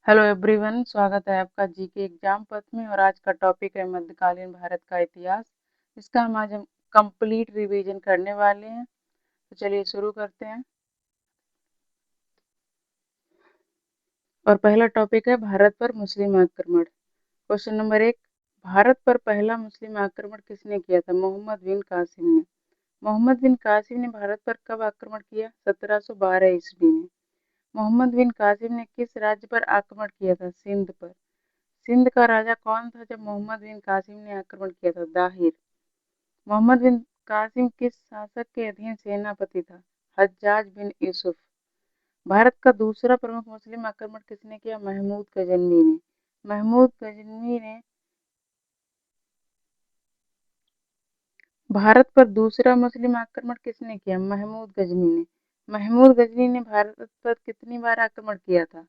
Hello everyone, स्वागत है आपका जीके एग्जाम पथ में। और आज का टॉपिक है मध्यकालीन भारत का इतिहास। इसका हम कंप्लीट रिवीजन करने वाले हैं। तो चलिए शुरू करते हैं। और पहला टॉपिक है भारत पर मुस्लिम आक्रमण। क्वेश्चन नंबर 1, भारत पर पहला मुस्लिम आक्रमण किसने किया था? मोहम्मद बिन कासिम ने। मोहम्मद बिन कासिम ने भारत पर कब आक्रमण किया? 1712 ईस्वी में। मोहम्मद बिन कासिम ने किस राज्य पर आक्रमण किया था? सिंध पर। सिंध का राजा कौन था जब मोहम्मद बिन कासिम ने आक्रमण किया था? दाहिर। मोहम्मद बिन कासिम किस शासक के अधीन सेनापति था? हज्जाज बिन यूसुफ। भारत का दूसरा प्रमुख मुस्लिम आक्रमण किसने किया? महमूद गजनवी ने। महमूद गजनवी ने भारत पर दूसरा मुस्लिम आक्रमण किसने किया? महमूद गजनी ने। महमूद गजनी ने भारत पर कितनी बार आक्रमण किया था?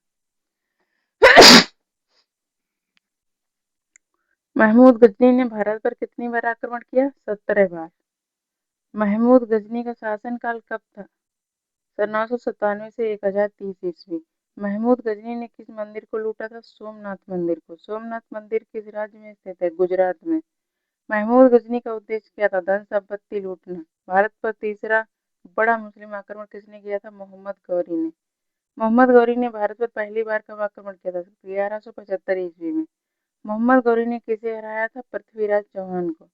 महमूद गजनी ने भारत पर कितनी बार आक्रमण किया? 17 बार। महमूद गजनी का शासनकाल कब था? सन 997 से 1030 ईस्वी। महमूद गजनी ने किस मंदिर को लूटा था? सोमनाथ मंदिर को। सोमनाथ मंदिर किस राज्य में स्थित है? गुजरात में। महमूद गजनी का उद्देश्य क्या था? धन संपत्ति लूटना। भारत पर तीसरा बड़ा मुस्लिम आक्रमण किसने किया था? मोहम्मद गौरी ने। मोहम्मद गौरी ने भारत पर पहली बार कब आक्रमण किया था? 1175 ईस्वी में। मोहम्मद गौरी ने किसे हराया था? पृथ्वीराज चौहान को।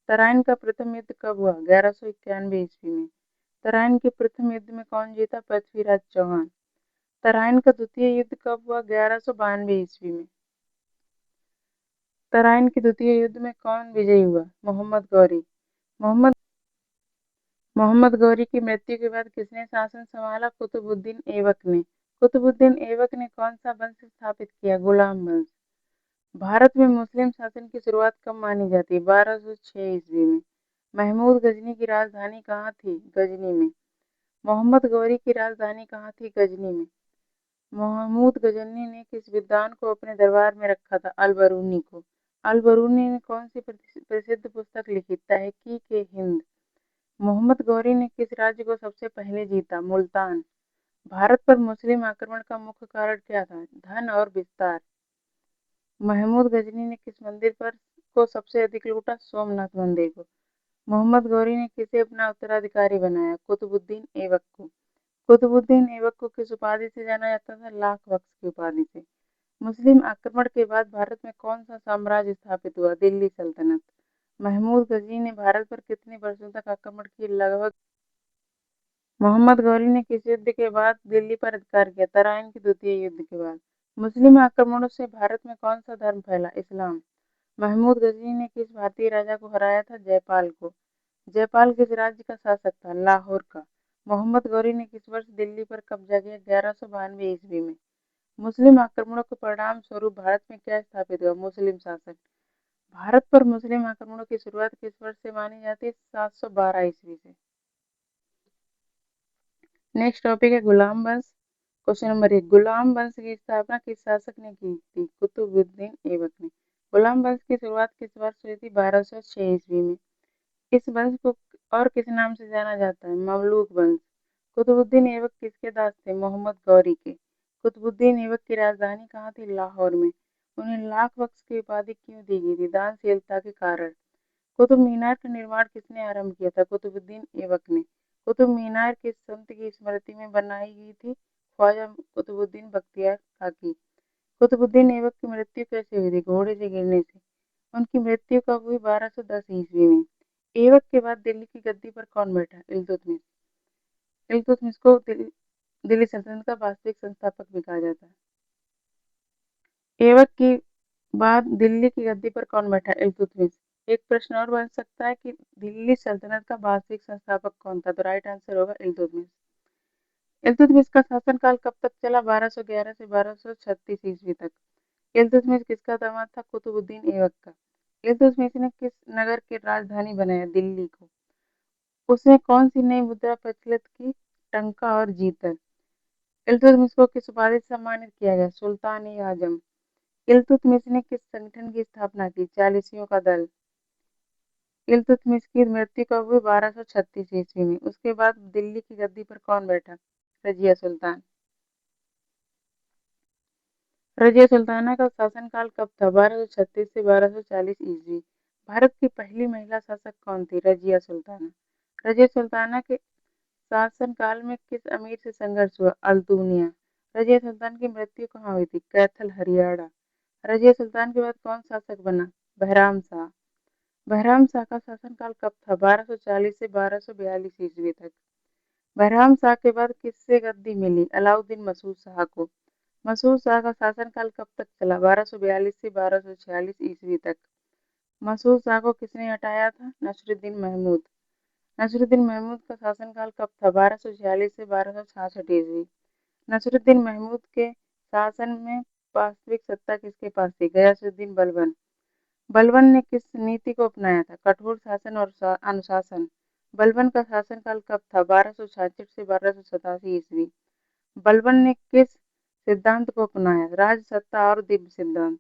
तराइन का प्रथम युद्ध कब हुआ? 1191 ईस्वी में। तराइन के प्रथम युद्ध में कौन जीता? पृथ्वीराज चौहान। तराइन का द्वितीय युद्ध कब हुआ? 1192 ईस्वी में। तराइन के द्वितीय युद्ध में कौन विजयी हुआ? मोहम्मद गौरी। मोहम्मद मोहम्मद गौरी की मृत्यु के बाद किसने शासन संभाला? कुतुबुद्दीन ऐबक ने। कुतुबुद्दीन ऐबक ने कौन सा वंश स्थापित किया? गुलाम वंश। भारत में मुस्लिम शासन की शुरुआत कब मानी जाती है? 1206 ईस्वी में। महमूद गजनी की राजधानी कहाँ थी? गजनी में। मोहम्मद गौरी की राजधानी कहाँ थी? गजनी में। महमूद गजनी ने किस विद्वान को अपने दरबार में रखा था? अल-बरूनी को। अल-बरूनी ने कौन सी प्रसिद्ध पुस्तक लिखी? तहकीक-ए-हिंद। मोहम्मद गौरी ने किस राज्य को सबसे पहले जीता? मुल्तान। भारत पर मुस्लिम आक्रमण का मुख्य कारण क्या था? धन और विस्तार। महमूद गजनी ने किस मंदिर पर को सबसे अधिक लूटा? सोमनाथ मंदिर को। मोहम्मद गौरी ने किसे अपना उत्तराधिकारी बनाया? कुतुबुद्दीन ऐबक को। कुतुबुद्दीन ऐबक को किस उपाधि से जाना जाता था? लाख बख्श की उपाधि से। मुस्लिम आक्रमण के बाद भारत में कौन सा साम्राज्य स्थापित हुआ? दिल्ली सल्तनत। महमूद गजनी ने भारत पर कितने वर्षों तक आक्रमण किए? लगभग। मोहम्मद गौरी ने किस युद्ध के बाद दिल्ली पर अधिकार किया? तराइन के द्वितीय युद्ध के बाद। मुस्लिम आक्रमणों से भारत में कौन सा धर्म फैला? इस्लाम। महमूद गजनी ने किस भारतीय राजा को हराया था? जयपाल को। जयपाल किस राज्य का शासक था? लाहौर का। मोहम्मद गौरी ने किस वर्ष दिल्ली पर कब्जा किया? 1192 ईस्वी में। मुस्लिम आक्रमणों के परिणाम स्वरूप भारत में क्या स्थापित हुआ? मुस्लिम शासन। भारत पर मुस्लिम आक्रमणों की शुरुआत किस वर्ष से मानी जाती है? 712 ईस्वी से। नेक्स्ट टॉपिक है गुलाम वंश। क्वेश्चन नंबर 1, गुलाम वंश की स्थापना किस शासक ने की थी? कुतुबुद्दीन ऐबक ने। गुलाम वंश की शुरुआत किस वर्ष हुई थी? 1206 ईस्वी में। इस वंश को और किस नाम से जाना जाता है? ममलूक वंश। कुतुबुद्दीन ऐबक किसके दास थे? मोहम्मद गौरी के। कुतुबुद्दीन ऐबक की राजधानी कहाँ थी? लाहौर में। उन्हें लाख बख्श की उपाधि क्यों दी गई थी? दानशीलता के कारण। कुतुब मीनार का निर्माण किसने आरंभ किया था? कुतुबुद्दीन ऐबक ने। कुतुब मीनार किस संत की स्मृति में बनाई गई थी? ख्वाजा कुतुबुद्दीन बख्तियार काकी। कुतुबुद्दीन ऐबक की मृत्यु कैसे हुई थी? घोड़े से गिरने से। उनकी मृत्यु कब हुई? 1210 ईस्वी में। ऐबक के बाद दिल्ली की गद्दी पर कौन बैठा? इल्तुतमिश। इल्तुतमिश को दिल्ली सल्तनत का वास्तविक संस्थापक भी कहा जाता है। ऐबक की बाद दिल्ली की गद्दी पर कौन बैठा? इल्तुतमिश। एक प्रश्न और बन सकता है कि दिल्ली सल्तनत का वास्तविक संस्थापक कौन था? तो राइट आंसर होगा इल्तुतमिश। इल्तुतमिश का शासनकाल कब तक चला? 1211 से 1236 ईस्वी तक। इल्तुतमिश किसका दामाद था? कुतुबुद्दीन ऐबक का। इल्तुतमिश ने किस नगर की राजधानी बनाया? दिल्ली को। उसने कौन सी नई मुद्रा प्रचलित की? टंका और जीतर। इल्तुतमिश को किस उपाधि से सम्मानित किया गया? सुल्तान ए आजम। इल्तुतमिश ने किस संगठन की स्थापना की? चालीसियों का दल। इल्तुतमिश की मृत्यु कब हुई? 1236 ईस्वी में। उसके बाद दिल्ली की गद्दी पर कौन बैठा? रजिया सुल्तान। रजिया सुल्ताना का शासनकाल कब था? 1236 से 1240 ईस्वी। भारत की पहली महिला शासक कौन थी? रजिया सुल्ताना। रजिया सुल्ताना के शासनकाल में किस अमीर से संघर्ष हुआ? अल्तुनिया। रजिया सुल्तान की मृत्यु कहाँ हुई थी? कैथल, हरियाणा। रजिया सुल्तान के बाद कौन शासक बना? बहराम शाह। बहराम शाह का शासनकाल कब था? 1240 से 1242 ईस्वी तक। बहराम शाह के बाद किससे गद्दी मिली? अलाउद्दीन मसूद शाह को। मसूद शाह का शासनकाल कब तक चला? 1242 से 1246 ईस्वी तक। मसूद शाह को किसने हटाया था? नसरुद्दीन महमूद। नसरुद्दीन महमूद का शासनकाल कब था? 1246 से 1266 ईस्वी। नसरुद्दीन महमूद के शासन में वास्तविक सत्ता किसके पास थी? गयासुद्दीन बलबन। बलबन ने किस नीति को अपनाया था? कठोर शासन और अनुशासन। बलबन का शासनकाल कब था? 1266 से 1287 ईस्वी। बलबन ने किस सिद्धांत को अपनाया? राज, सत्ता और दिव्य सिद्धांत।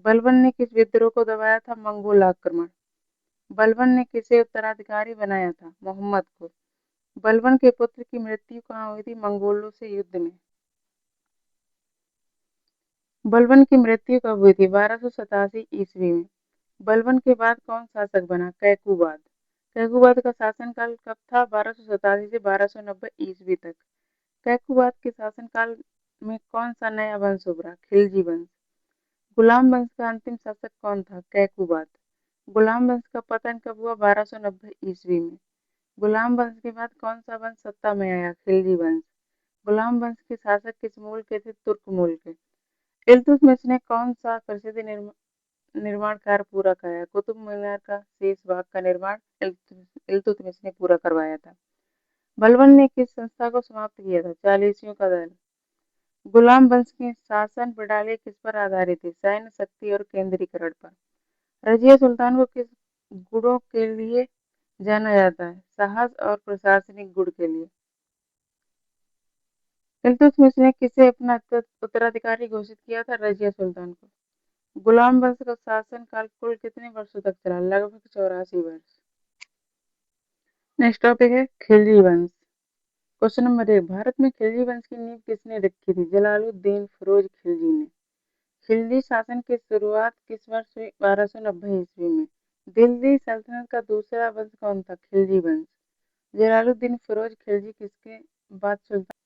बलबन ने किस विद्रोह को दबाया था? मंगोल आक्रमण। बलबन ने किसे उत्तराधिकारी बनाया था? मोहम्मद को। बलबन के पुत्र की मृत्यु कहाँ हुई थी? मंगोलों से युद्ध में। बलबन की मृत्यु कब हुई थी? 1287 ईस्वी में। बलबन के बाद कौन शासक बना? कैकूबाद। कैकूबाद का शासनकाल कब था? 1287 से 1290 ईस्वी तक। कैकूबाद के शासनकाल में कौन सा नया वंश उभरा? खिलजी वंश। गुलाम वंश का अंतिम शासक कौन था? कैकूबाद। गुलाम वंश का पतन कब हुआ? 1290 ईस्वी में। गुलाम वंश के बाद कौन सा वंश सत्ता में आया? खिलजी वंश। गुलाम वंश के शासक किस मूल के थे? तुर्क मूल के। इल्तुतमिश ने कौन सा प्रसिद्ध निर्माण कार्य पूरा कराया? कुतुब मीनार का शेष भाग का निर्माण इल्तुतमिश ने पूरा करवाया था। बलबन ने किस संस्था को समाप्त किया था? चालीसियों का दल। गुलाम वंश की शासन प्रणाली किस पर आधारित थी? सैन्य शक्ति और केंद्रीकरण पर। रजिया सुल्तान को किस गुणों के लिए जाना जाता है? साहस और प्रशासनिक गुण के लिए। इल्तुतमिश ने किसे अपना उत्तराधिकारी घोषित किया था? रजिया सुल्तान को। गुलाम वंश का शासन काल कुल कितने वर्षों तक चला? लगभग 84 वर्ष। नेक्स्ट टॉपिक है खिलजी वंश। क्वेश्चन नंबर 1, भारत में खिलजी वंश की नींव किसने रखी थी? जलालुद्दीन फिरोज खिलजी ने। खिलजी शासन की शुरुआत किस वर्ष हुई? 1290 ईस्वी में। दिल्ली सल्तनत का दूसरा वंश कौन था? खिलजी वंश। जलालुद्दीन फिरोज खिलजी किसके बाद सुल्तान?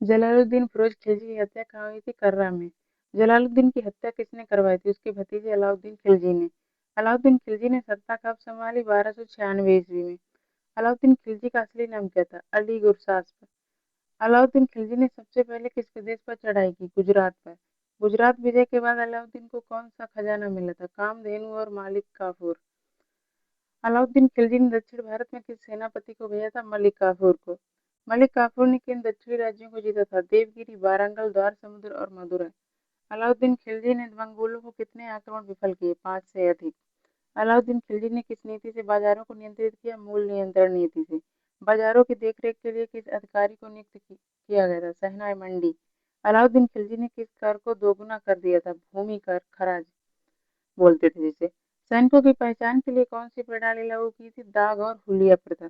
जलालुद्दीन फिरोज खिलजी की हत्या कहाँ हुई थी? कर्रा में। जलालुद्दीन की हत्या किसने करवाई थी? उसके भतीजे अलाउद्दीन खिलजी ने। अलाउद्दीन खिलजी ने सत्ता कब संभाली? 1296 ईस्वी में। अलाउद्दीन खिलजी का असली नाम क्या था? अली गुरसास। अलाउद्दीन खिलजी ने सबसे पहले किस प्रदेश पर चढ़ाई की? गुजरात पर। गुजरात विजय के बाद अलाउद्दीन को कौन सा खजाना मिला था? कामधेनु और मालिक काफूर। अलाउद्दीन खिलजी ने दक्षिण भारत में किस सेनापति को भेजा था? मलिक काफूर को। मलिक काफूर ने किन दक्षिणी राज्यों को जीता था? देवगिरी, वारंगल, द्वार समुद्र और मदुरै। अलाउद्दीन खिलजी ने मंगोलों को कितने आक्रमण विफल किए? 5 से अधिक। अलाउद्दीन खिलजी ने किस नीति से बाजारों को नियंत्रित किया? मूल नियंत्रण नीति से। बाजारों की देखरेख के लिए किस अधिकारी को नियुक्त किया गया था? शहनाई मंडी। अलाउद्दीन खिलजी ने किस कर को दोगुना कर दिया था? भूमि कर, खराज बोलते थे जिसे। सैनिकों की पहचान के लिए कौन सी प्रणाली लागू की थी? दाग और हुलिया प्रथा।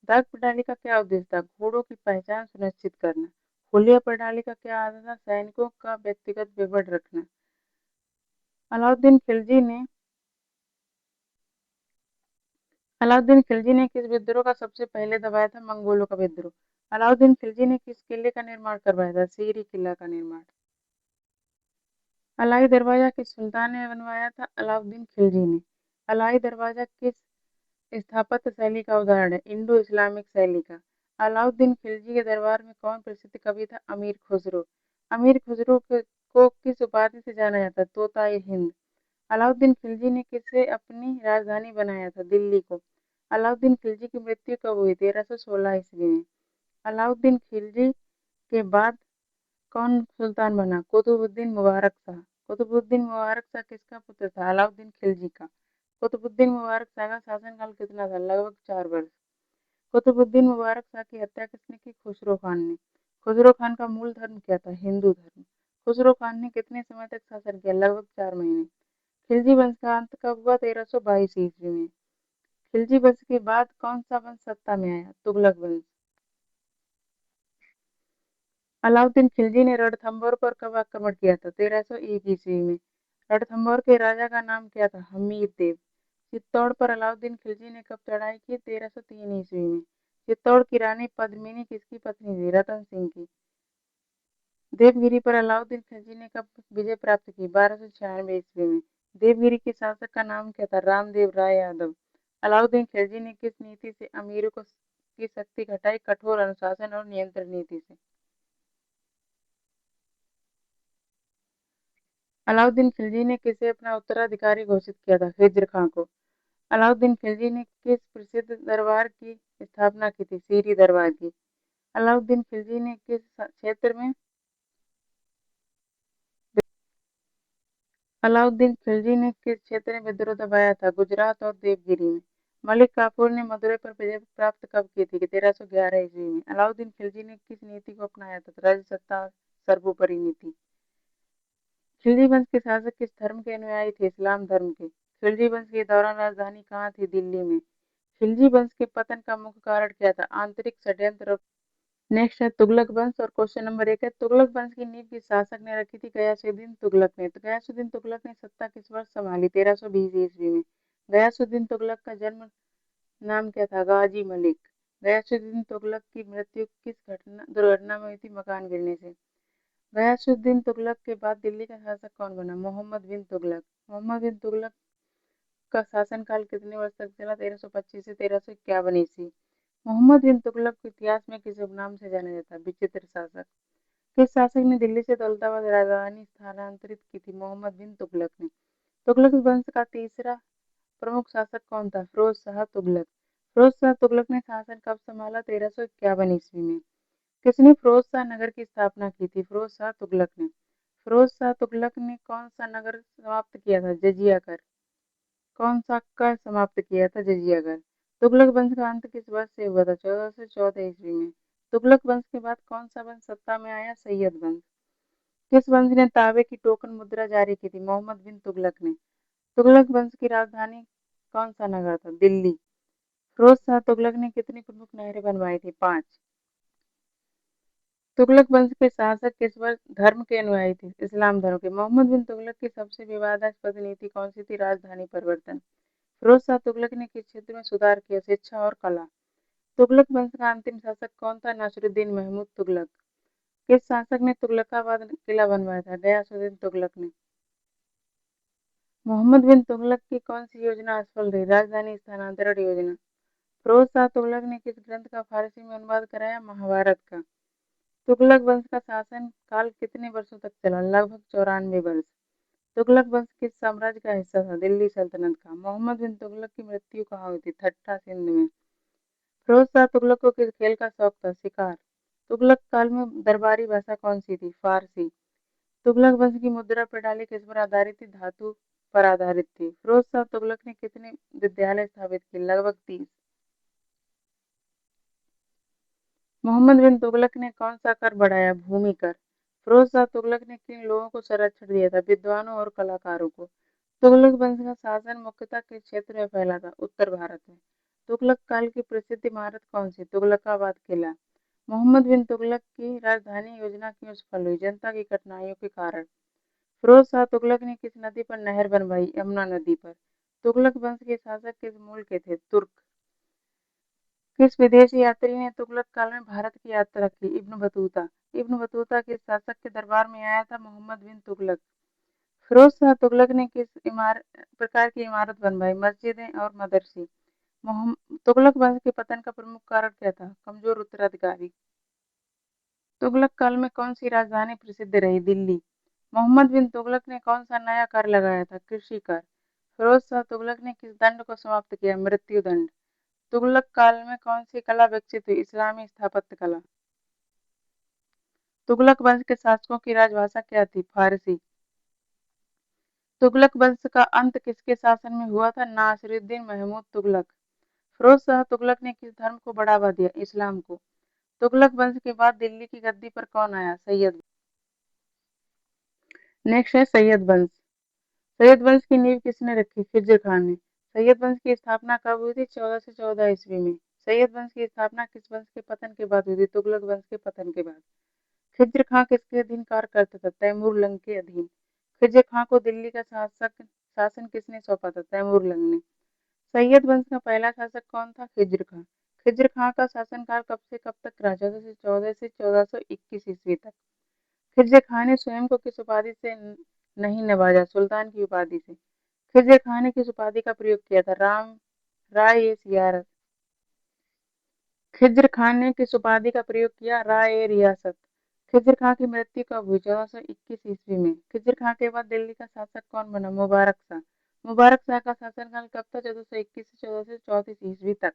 दाग प्रणाली का क्या उद्देश्य था? घोड़ों की पहचान सुनिश्चित करना। हुलिया प्रणाली का क्या आधार था? सैनिकों का व्यक्तिगत विवरण रखना। अलाउद्दीन खिलजी ने अलाउद्दीन खिलजी ने किस विद्रोह का सबसे पहले दबाया था? मंगोलों का विद्रोह। अलाउद्दीन खिलजी ने किस किले का निर्माण करवाया था? सीरी किला का निर्माण। अलाई दरवाजा किस सुल्तान ने बनवाया था? अलाउद्दीन खिलजी ने। अलाई दरवाजा किस स्थापत्य शैली का उदाहरण है? इंडो इस्लामिक शैली का। अलाउद्दीन खिलजी के दरबार में कौन प्रसिद्ध कवि था? अमीर खुसरो। अमीर खुसरो को किस उपाधि से जाना जाता है? तोता ए हिंद। अलाउद्दीन खिलजी ने किसे अपनी राजधानी बनाया था? दिल्ली को। अलाउद्दीन खिलजी की मृत्यु कब हुई? 1316 ईस्वी में। अलाउद्दीन खिलजी के बाद कौन सुल्तान बना? कुतुबुद्दीन मुबारक शाह। कुतुबुद्दीन मुबारक शाह किसका पुत्र था? अलाउद्दीन खिलजी का। कुतुबुद्दीन मुबारक शाह का शासनकाल कितना था? लगभग 4 वर्ष। कुतुबुद्दीन मुबारक शाह की हत्या किसने की? खुसरो खान ने। खुसरो खान का मूल धर्म क्या था? हिंदू धर्म। खुसरो खान ने कितने समय तक शासन किया? लगभग 4 महीने। खिलजी वंश का अंत कब हुआ? 1322 ईस्वी में। खिलजी वंश के बाद कौन सा वंश सत्ता में आया? तुगलक वंश। अलाउद्दीन खिलजी ने रणथंभौर पर कब आक्रमण किया था? 1301 ईस्वी में। रणथंभौर के राजा का नाम क्या था? हमीर देव। चित्तौड़ पर अलाउद्दीन खिलजी ने कब चढ़ाई की? 1303 ईस्वी में। चित्तौड़ की रानी पद्मिनी किसकी पत्नी थी? रतन सिंह की। देवगिरी पर अलाउद्दीन खिलजी ने कब विजय प्राप्त की? 1296 ईस्वी में। देवगिरी के शासक का नाम क्या था? रामदेव राय यादव। अलाउद्दीन खिलजी ने किस नीति से अमीरों की शक्ति घटाई? कठोर अनुशासन और नियंत्रण नीति से। अलाउद्दीन खिलजी ने किसे अपना उत्तराधिकारी घोषित किया था? खिज्र खां को। अलाउद्दीन खिलजी ने किस प्रसिद्ध दरबार की स्थापना की थी? सीरी दरबार की। अलाउद्दीन खिलजी ने किस क्षेत्र में अलाउद्दीन खिलजी ने किस क्षेत्र में विद्रोह दबाया था? गुजरात और देवगिरी में। मलिक काफूर ने मदुरई पर विजय प्राप्त कब की थी? 1311 ईस्वी में। अलाउद्दीन खिलजी ने किस नीति को अपनाया था? राज्य सत्ता और सर्वोपरि नीति। खिलजी वंश के शासक किस धर्म के अनुयायी थे? इस्लाम धर्म के। खिलजी वंश के दौरान राजधानी कहाँ थी? दिल्ली में। खिलजी वंश के पतन का मुख्य कारण क्या था? आंतरिक षड्यंत्र। नेक्स्ट है तुगलक वंश और क्वेश्चन नंबर 1 है तुगलक वंश की नींव किस शासक ने रखी थी? गयासुद्दीन तुगलक ने। तो गयासुद्दीन तुगलक ने सत्ता किस वर्ष संभाली? 1320 ईस्वी में। गयासुद्दीन तुगलक का जन्म नाम क्या था? गाजी मलिक। गयासुद्दीन तुगलक की मृत्यु किस दुर्घटना में हुई थी? मकान गिरने से। गयासुद्दीन तुगलक के बाद दिल्ली का शासक कौन बना? मोहम्मद बिन तुगलक। मोहम्मद बिन तुगलक का शासनकाल कितने वर्ष तक चला? 1325 से 1351 ईस्वी। मोहम्मद बिन तुगलक को इतिहास में किस उपनाम से जाना जाता है? विचित्र शासक। किस शासक ने दिल्ली से दौलताबाद राजधानी स्थानांतरित की थी? मोहम्मद बिन तुगलक ने। तुगलक वंश का तीसरा प्रमुख शासक कौन था? फिरोज शाह तुगलक। फिरोज शाह तुगलक ने शासन कब संभाला? 1351 ईस्वी में। किसने फिरोज शाह नगर की स्थापना की थी? फिरोज शाह तुगलक ने। फिरोज शाह तुगलक ने कौन सा नगर समाप्त किया था? जजिया कर। कौन सा कर समाप्त किया था? जजिया कर। तुगलक वंश का अंत किस वर्ष से हुआ था? 1414 ईस्वी में। तुगलक वंश के बाद कौन सा वंश सत्ता में आया? सैयद वंश। किस वंश ने तांबे की टोकन मुद्रा जारी की थी? मोहम्मद बिन तुगलक ने। तुगलक वंश की राजधानी कौन सा नगर था? दिल्ली। फिरोज शाह तुगलक ने कितनी प्रमुख नहरें बनवाई थी? 5। तुगलक वंश के शासक किस धर्म के अनुयायी थे? इस्लाम धर्म के। मोहम्मद बिन तुगलक की सबसे विवादास्पद नीति कौन सी थी? राजधानी परिवर्तन। फिरोज शाह तुगलक ने किस क्षेत्र में सुधार किया? शिक्षा और कला। तुगलक वंश का अंतिम शासक कौन था? नासिरुद्दीन महमूद तुगलक। किस शासक ने तुगलकाबाद किला बनवाया था? गयासुद्दीन तुगलक ने। मोहम्मद बिन तुगलक की कौन सी योजना असफल रही? राजधानी स्थानांतरण योजना। फिरोज शाह तुगलक ने किस ग्रंथ का फारसी में अनुवाद कराया? महाभारत का। तुगलक वंश का शासन काल कितने वर्षों तक चला? लगभग 94 वर्ष। तुगलक वंश किस साम्राज्य का हिस्सा था? दिल्ली सल्तनत का। मोहम्मद बिन तुगलक की मृत्यु कहाँ हुई थी? ठट्टा सिंध में। फिरोज शाह तुगलक को किस खेल का शौक था? शिकार। तुगलक काल में दरबारी भाषा कौन सी थी? फारसी। तुगलक वंश की मुद्रा प्रणाली किस पर आधारित थी? धातु पर आधारित थी। फिरोज शाह तुगलक ने कितने विद्यालय स्थापित किए? लगभग 30। मोहम्मद बिन तुगलक ने कौन सा कर बढ़ाया? भूमि कर। फिरोज शाह तुगलक ने किन लोगों को संरक्षण दिया था? विद्वानों और कलाकारों को। तुगलक वंश का शासन मुख्यतः किस क्षेत्र में फैला था? उत्तर भारत में। तुगलक काल की प्रसिद्ध इमारत कौन सी? तुगलकाबाद किला। मोहम्मद बिन तुगलक की राजधानी योजना क्यों सफल हुई? जनता की कठिनाइयों के कारण। फिरोज शाह तुगलक ने किस नदी पर नहर बनवाई? यमुना नदी पर। तुगलक वंश के शासक किस मूल के थे? तुर्क। किस विदेशी यात्री ने तुगलक काल में भारत की यात्रा की? Ibn Battuta. इब्न बतूता किस शासक के दरबार में आया था? मोहम्मद बिन तुगलक। फिरोज शाह तुगलक ने किस प्रकार की इमारत बनवाई? मस्जिदें और मदरसे। तुगलक वंश के पतन का प्रमुख कारण क्या था? कमजोर उत्तराधिकारी। तुगलक काल में कौन सी राजधानी प्रसिद्ध रही? दिल्ली। मोहम्मद बिन तुगलक ने कौन सा नया कर लगाया था? कृषि कर। फिरोज शाह तुगलक ने किस दंड को समाप्त किया? मृत्यु दंड। तुगलक काल में कौन सी कला विकसित हुई? इस्लामी स्थापत्य कला। तुगलक वंश के शासकों की राजभाषा क्या थी? फारसी। तुगलक वंश का अंत किसके शासन में हुआ था? नासिरुद्दीन महमूद तुगलक। फिरोज शाह तुगलक ने किस धर्म को बढ़ावा दिया? इस्लाम को। तुगलक वंश के बाद दिल्ली की गद्दी पर कौन आया? सैयद। नेक्स्ट है सैयद वंश। सैयद वंश की नींव किसने रखी? खिज्र खान ने। सैयद वंश की स्थापना कब हुई थी? 1414 ईस्वी में। सैयद वंश की स्थापना किस वंश के पतन के बाद हुई थी? तुगलक वंश के पतन के बाद। खिज्र खां किसके अधीन कार्य करता था? तैमूर लंग के अधीन। खिज्र खां को दिल्ली का शासन किसने सौंपा था? तैमूर लंग ने। सैयद वंश का पहला शासक कौन था? खिज्र खां। खिज्र खां का शासनकाल कब से कब तक रहा? 1414 से 1421 ईस्वी तक। खिज्र खां ने स्वयं को किस उपाधि से नहीं नवाजा? सुल्तान की उपाधि से। खिज्र खां ने किस उपाधि का प्रयोग किया था? राम राय ए सियारत। खिज्र खान ने किस उपाधि का प्रयोग किया? राय ए रियासत। खिज्र खां की मृत्यु कब हुई? 1421 ईस्वी में। खिज्र खां के बाद दिल्ली का शासक कौन बना? मुबारक शाह। मुबारक शाह का शासनकाल कब था? 1421 से 1434 ईस्वी तक।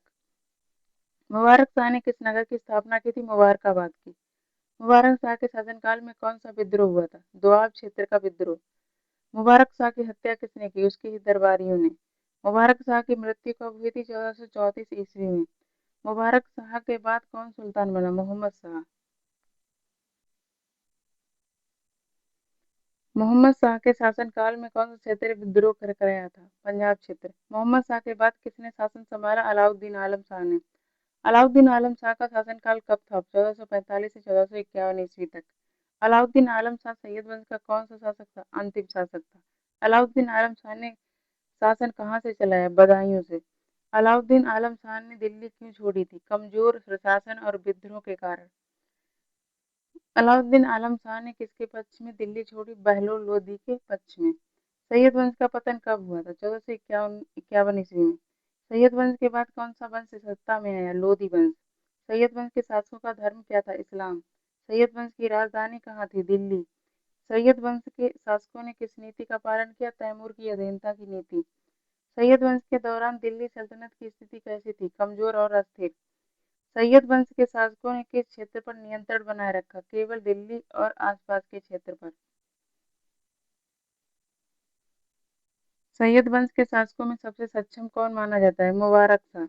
मुबारक शाह ने किस नगर की स्थापना की थी? मुबारकाबाद की। मुबारक शाह के शासनकाल में कौन सा विद्रोह हुआ था? दोआब क्षेत्र का विद्रोह। मुबारक शाह की हत्या किसने की? उसके ही दरबारियों ने। मुबारक शाह की मृत्यु कब हुई थी? 1434 ईस्वी में। मुबारक शाह के बाद कौन सुल्तान बना? मोहम्मद शाह। मोहम्मद शाह के शासनकाल में कौन सा क्षेत्र विद्रोह कराया था? पंजाब क्षेत्र। मोहम्मद शाह के बाद किसने शासन संभाला? अलाउद्दीन आलम शाह ने। अलाउद्दीन आलम शाह का शासनकाल कब था? 1445 से 1451 ईस्वी तक। अलाउद्दीन आलम शाह सैयद वंश का कौन सा शासक था? अंतिम शासक था। अलाउद्दीन आलम शाह ने शासन कहाँ से चलाया? बदायूं से। अलाउद्दीन आलम शाह ने दिल्ली क्यों छोड़ी थी? कमजोर प्रशासन और विद्रोह के कारण। अलाउद्दीन आलम शाह ने किसके पक्ष में दिल्ली छोड़ी? बहलोल लोदी के पक्ष में। सैयद वंश का पतन कब हुआ था? 1451 ईस्वी में। सैयद वंश के बाद कौन सा वंश सत्ता में आया? लोदी वंश। सैयद वंश के शासकों का धर्म क्या था? इस्लाम। सैयद वंश की राजधानी कहाँ थी? दिल्ली। सैयद वंश के शासकों ने किस नीति का पालन किया? तैमूर की अधीनता की नीति। सैयद वंश के दौरान दिल्ली सल्तनत की स्थिति कैसी थी? कमजोर और अस्थिर। सैयद वंश के शासकों ने किस क्षेत्र पर नियंत्रण बनाए रखा? केवल दिल्ली और आसपास के क्षेत्र पर। सैयद वंश के शासकों में सबसे सक्षम कौन माना जाता है? मुबारक शाह।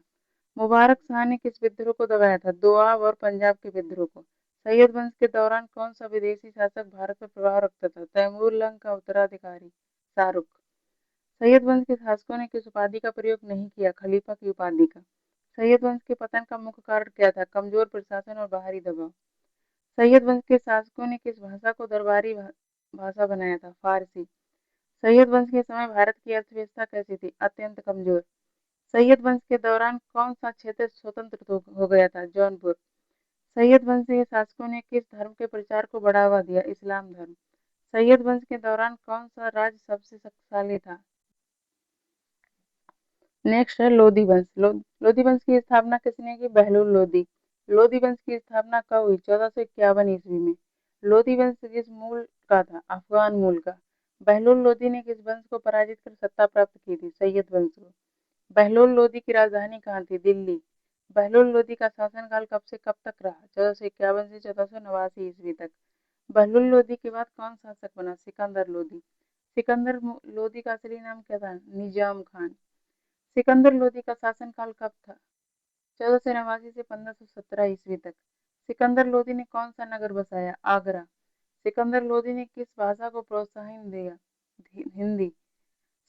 मुबारक शाह ने किस विद्रोह को दबाया था? दोआब और पंजाब के विद्रोह को। सैयद वंश के दौरान कौन सा विदेशी शासक भारत पर प्रभाव रखता था? तैमूर लंग का उत्तराधिकारी शाहरुख। सैयद वंश के शासकों ने किस उपाधि का प्रयोग नहीं किया? खलीफा की उपाधि का। सैयद वंश के पतन का मुख्य कारण क्या था? कमजोर प्रशासन और बाहरी दबाव। सैयद वंश के शासकों ने किस भाषा को दरबारी भाषा बनाया था? फारसी। सैयद वंश के समय भारत की अर्थव्यवस्था कैसी थी? अत्यंत कमजोर। सैयद वंश के दौरान कौन सा क्षेत्र स्वतंत्र हो गया था? जौनपुर। सैयद वंश के शासकों ने किस धर्म के प्रचार को बढ़ावा दिया? इस्लाम धर्म। सैयद वंश के दौरान कौन सा राज्य सबसे शक्तिशाली था? नेक्स्ट है लोधी वंश। लोधी वंश की स्थापना किसने की? बहलोल लोधी। लोधी वंश की स्थापना कब हुई? 1451 ईस्वी में। लोधी वंश किस मूल का था? अफगान मूल का। बहलोल लोधी ने किस वंश को पराजित कर सत्ता प्राप्त की थी? सैयद वंश को। बहलोल लोधी की राजधानी कहाँ थी? दिल्ली। बहलोल लोधी का शासनकाल कब से कब तक रहा? 1451 से 1489 ईस्वी तक। बहलोल लोधी के बाद कौन शासक बना? सिकंदर लोधी। सिकंदर लोधी का असली नाम क्या था? निजाम खान। सिकंदर लोधी का शासनकाल कब था? 1489 से 1517 ईस्वी तक। सिकंदर लोधी ने कौन सा नगर बसाया? आगरा। सिकंदर लोधी ने किस भाषा को प्रोत्साहन दिया? हिंदी।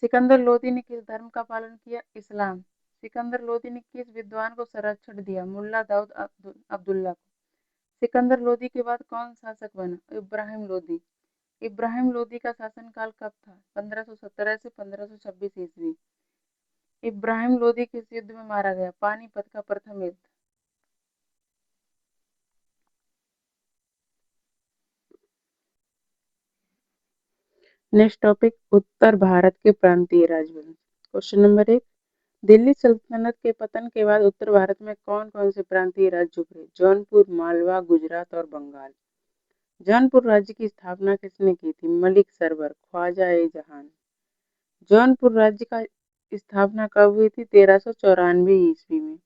सिकंदर लोधी ने किस धर्म का पालन किया? इस्लाम। सिकंदर लोधी ने किस विद्वान को संरक्षण दिया? मुल्ला दाऊद अब्दुल्ला को। सिकंदर लोधी के बाद कौन शासक बना? इब्राहिम लोधी। इब्राहिम लोधी का शासनकाल कब था? 1517 से 1526 ईस्वी। इब्राहिम लोधी किस युद्ध में मारा गया? पानीपत का प्रथम युद्ध। नेक्स्ट टॉपिक, उत्तर भारत के प्रांतीय राजवंश। क्वेश्चन नंबर 1, दिल्ली सल्तनत के पतन के बाद उत्तर भारत में कौन कौन से प्रांतीय राज्य उभरे? जौनपुर, मालवा, गुजरात और बंगाल। जौनपुर राज्य की स्थापना किसने की थी? मलिक सरवर, ख्वाजा ए जहान। जौनपुर राज्य का स्थापना कब हुई थी? 1394 ईस्वी में।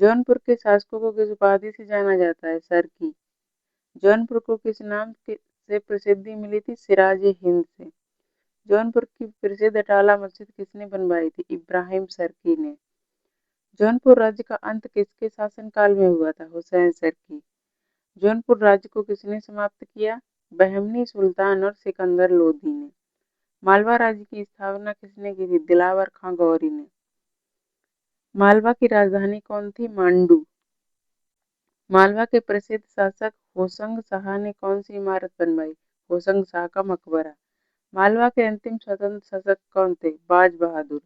जौनपुर के शासकों को किस उपाधि से जाना जाता है? सरकी। जौनपुर को किस नाम से प्रसिद्धि मिली थी? सिराज ए हिंद से। जौनपुर की प्रसिद्ध अटाला मस्जिद किसने बनवाई थी? इब्राहिम सरकी ने। जौनपुर राज्य का अंत किसके शासनकाल में हुआ था? हुसैन सरकी। जौनपुर राज्य को किसने समाप्त किया? बहमनी सुल्तान और सिकंदर लोधी ने। मालवा राज्य की स्थापना किसने की थी? दिलावर खां गौरी ने। मालवा की राजधानी कौन थी? मांडू। मालवा के प्रसिद्ध शासक होशंग शाह ने कौन सी इमारत बनवाई? होशंग शाह का मकबरा। मालवा के अंतिम स्वतंत्र शासक कौन थे? बाज बहादुर।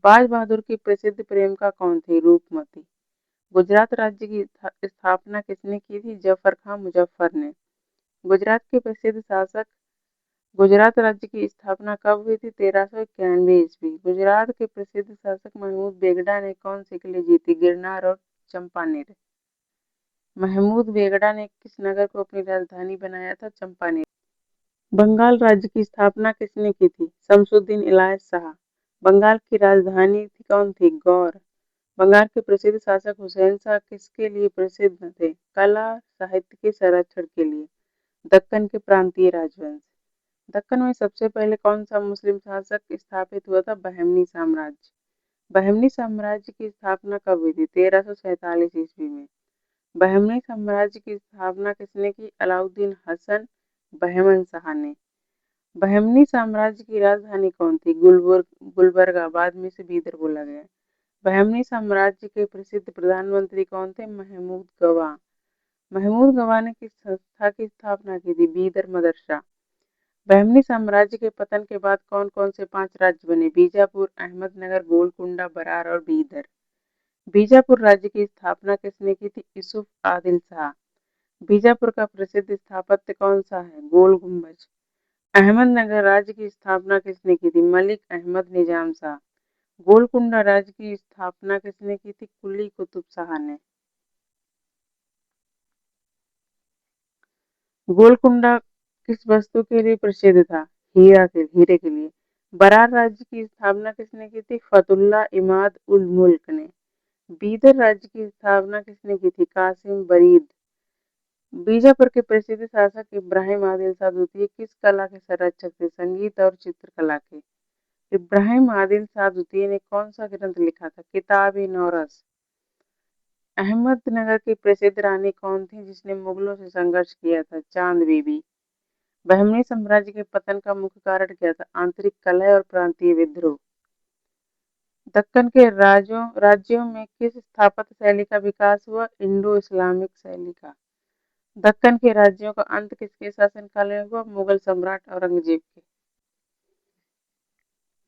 बाज बहादुर की प्रसिद्ध प्रेमिका कौन थी? रूपमती। गुजरात राज्य की स्थापना किसने की थी? जफर खां मुजफ्फर ने। गुजरात के प्रसिद्ध शासक गुजरात राज्य की स्थापना कब हुई थी? 1391 ईस्वी। गुजरात के प्रसिद्ध शासक महमूद बेगड़ा ने कौन सी किले जीती? गिरनार और चंपानेर। महमूद बेगड़ा ने किस नगर को अपनी राजधानी बनाया था? चंपानेर। बंगाल राज्य की स्थापना किसने की थी? शमसुद्दीन इलायत शाह। बंगाल की राजधानी कौन थी? गौर। बंगाल के प्रसिद्ध शासक हुसैन शाह किसके लिए प्रसिद्ध थे? कला साहित्य के संरक्षण के लिए। दक्कन के प्रांतीय राजवंश। दक्कन में सबसे पहले कौन सा मुस्लिम शासक स्थापित हुआ था? बहमनी साम्राज्य। बहमनी साम्राज्य की स्थापना कब हुई थी? 1347 ईस्वी में। बहमनी साम्राज्य की स्थापना किसने की? अलाउद्दीन हसन बहमन शाह ने। बहमनी साम्राज्य की राजधानी कौन थी? गुलबर्गा, बाद में इसे बीदर बोला गया। बहमनी साम्राज्य के प्रसिद्ध प्रधानमंत्री कौन थे? महमूद गवा। महमूद गवा ने किस संस्था की स्थापना की थी? बीदर मदरसा। बहमनी साम्राज्य के पतन के बाद कौन कौन से 5 राज्य बने? बीजापुर, अहमदनगर, गोलकुंडा, बरार और बीदर। बीजापुर राज्य की स्थापना किसने की थी? यूसुफ आदिल शाह। बीजापुर का प्रसिद्ध स्थापत्य कौन सा है? गोल गुम्बज। अहमदनगर राज्य की स्थापना किसने की थी? मलिक अहमद निजाम शाह। गोलकुंडा राज्य की स्थापना किसने की थी? कुली कुतुब शाह ने। गोलकुंडा किस वस्तु के लिए प्रसिद्ध था? हीरे के लिए। बरार राज्य की स्थापना किसने की थी? फतुल्ला इमाद उल मुल्क ने। बीदर राज्य की स्थापना किसने की थी? कासिम बरीद। बीजापुर के प्रसिद्ध शासक इब्राहिम आदिल शाह द्वितीय किस कला के संरक्षक थे? संगीत और चित्रकला के। इब्राहिम आदिल शाह द्वितीय ने कौन सा ग्रंथ लिखा था? किताब-ए-नौरस। अहमदनगर की प्रसिद्ध रानी कौन थी जिसने मुगलों से संघर्ष किया था? चांद बीबी। बहमनी साम्राज्य के पतन का मुख्य कारण क्या था? आंतरिक कलह और प्रांतीय विद्रोह। दक्कन के राज्यों में किस स्थापत्य शैली का विकास हुआ? इंडो इस्लामिक शैली का। दक्कन के राज्यों का अंत किसके शासनकाल में हुआ? मुगल सम्राट औरंगजेब के।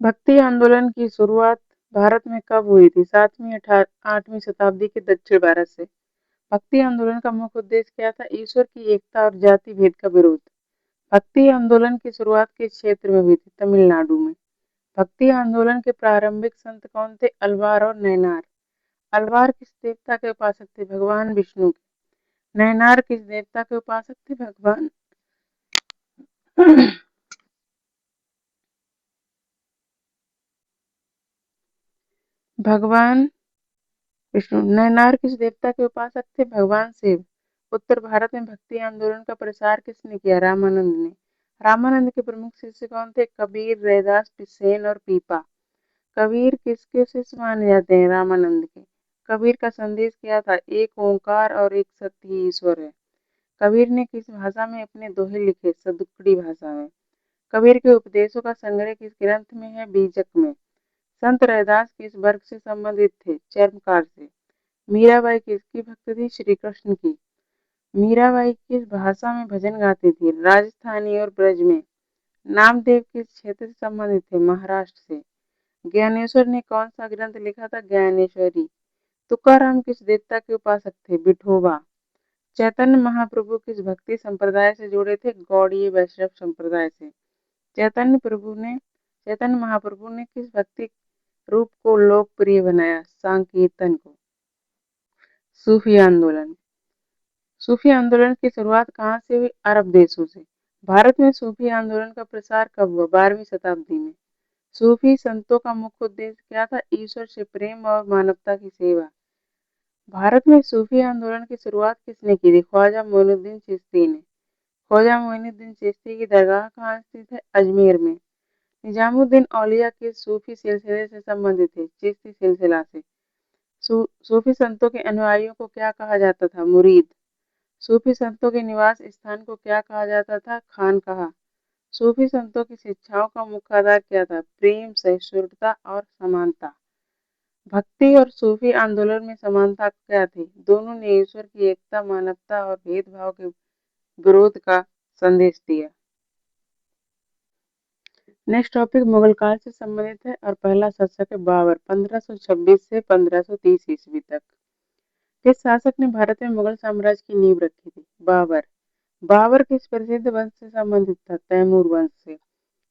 भक्ति आंदोलन की शुरुआत भारत में कब हुई थी? 7वीं-8वीं शताब्दी के दक्षिण भारत से। भक्ति आंदोलन का मुख्य उद्देश्य क्या था? ईश्वर की एकता और जाति भेद का विरोध। भक्ति आंदोलन की शुरुआत किस क्षेत्र में हुई थी? तमिलनाडु में। भक्ति आंदोलन के प्रारंभिक संत कौन थे? अलवार और नैनार। अलवार किस देवता के उपासक थे? भगवान विष्णु के। नैनार किस देवता के उपासक थे? भगवान विष्णु। नैनार किस देवता के उपासक थे? भगवान शिव। उत्तर भारत में भक्ति आंदोलन का प्रसार किसने किया? रामानंद ने। रामानंद के प्रमुख शिष्य कौन थे? कबीर, रैदास, बिसेन और पीपा। कबीर किसके शिष्य माने जाते हैं? रामानंद के। कबीर का संदेश क्या था? एक ओंकार और एक सत्य ही ईश्वर है। कबीर ने किस भाषा में अपने दोहे लिखे? सदुक्कड़ी भाषा में। कबीर के उपदेशों का संग्रह किस ग्रंथ में है? बीजक में। संत रैदास किस वर्ग से संबंधित थे? चर्मकार से। मीराबाई किसकी भक्त थी? श्री कृष्ण की। मीराबाई किस भाषा में भजन गाती थी? राजस्थानी और ब्रज में। नामदेव किस क्षेत्र से संबंधित थे? महाराष्ट्र से। ज्ञानेश्वर ने कौन सा ग्रंथ लिखा था? ज्ञानेश्वरी। तुकाराम किस देवता के उपासक थे? विठोबा। चैतन्य महाप्रभु किस भक्ति संप्रदाय से जुड़े थे? गौड़ीय वैष्णव संप्रदाय से। चैतन्य महाप्रभु ने किस भक्ति रूप को लोकप्रिय बनाया? संकीर्तन को। सूफी आंदोलन। सूफी आंदोलन की शुरुआत कहाँ से हुई? अरब देशों से। भारत में सूफी आंदोलन का प्रसार कब हुआ? 12वीं शताब्दी में। सूफी संतों का मुख्य उद्देश्य क्या था? ईश्वर से प्रेम और मानवता की सेवा। भारत में सूफी आंदोलन की शुरुआत किसने की थी? ख्वाजा मोइनुद्दीन चिश्ती ने। ख्वाजा मोइनुद्दीन चिश्ती की दरगाह कहाँ स्थित है? अजमेर में। निजामुद्दीन औलिया के सूफी सिलसिले से संबंधित थे? चिश्ती सिलसिला से। सूफी संतों के अनुयायियों को क्या कहा जाता था? मुरीद। सूफी संतों के निवास स्थान को क्या कहा जाता था? खानकाह। सूफी संतों की शिक्षाओं का मुख्य आधार क्या था? प्रेम, सहिष्णुता और समानता। भक्ति और सूफी आंदोलन में समानता क्या थी? दोनों ने ईश्वर की एकता, मानवता और भेदभाव के विरोध का संदेश दिया। नेक्स्ट टॉपिक मुगल काल से संबंधित है और पहला शासक है बाबर 1526 से 1530 ईस्वी तक। किस शासक ने भारत में मुगल साम्राज्य की नींव रखी थी? बाबर। बाबर किस प्रसिद्ध वंश से संबंधित था? तैमूर वंश से।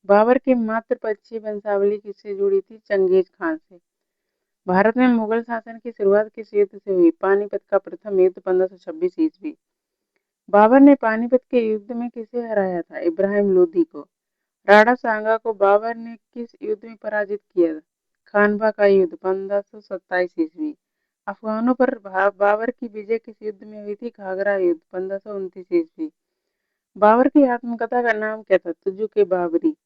बाबर की मातृपक्षीय वंशावली किससे जुड़ी थी? चंगेज खान से। भारत में मुगल शासन की शुरुआत किस युद्ध से हुई? पानीपत का प्रथम युद्ध 1526 ईस्वी। बाबर ने पानीपत के युद्ध में किसे हराया था? इब्राहिम लोदी को। राणा सांगा को बाबर ने किस युद्ध में पराजित किया? खानवा का युद्ध 1527 ईस्वी। अफगानों पर बाबर की विजय किस युद्ध में हुई थी? घाघरा युद्ध 1529 ईस्वी। बाबर की आत्मकथा का नाम क्या था? तुजु के बाबरी।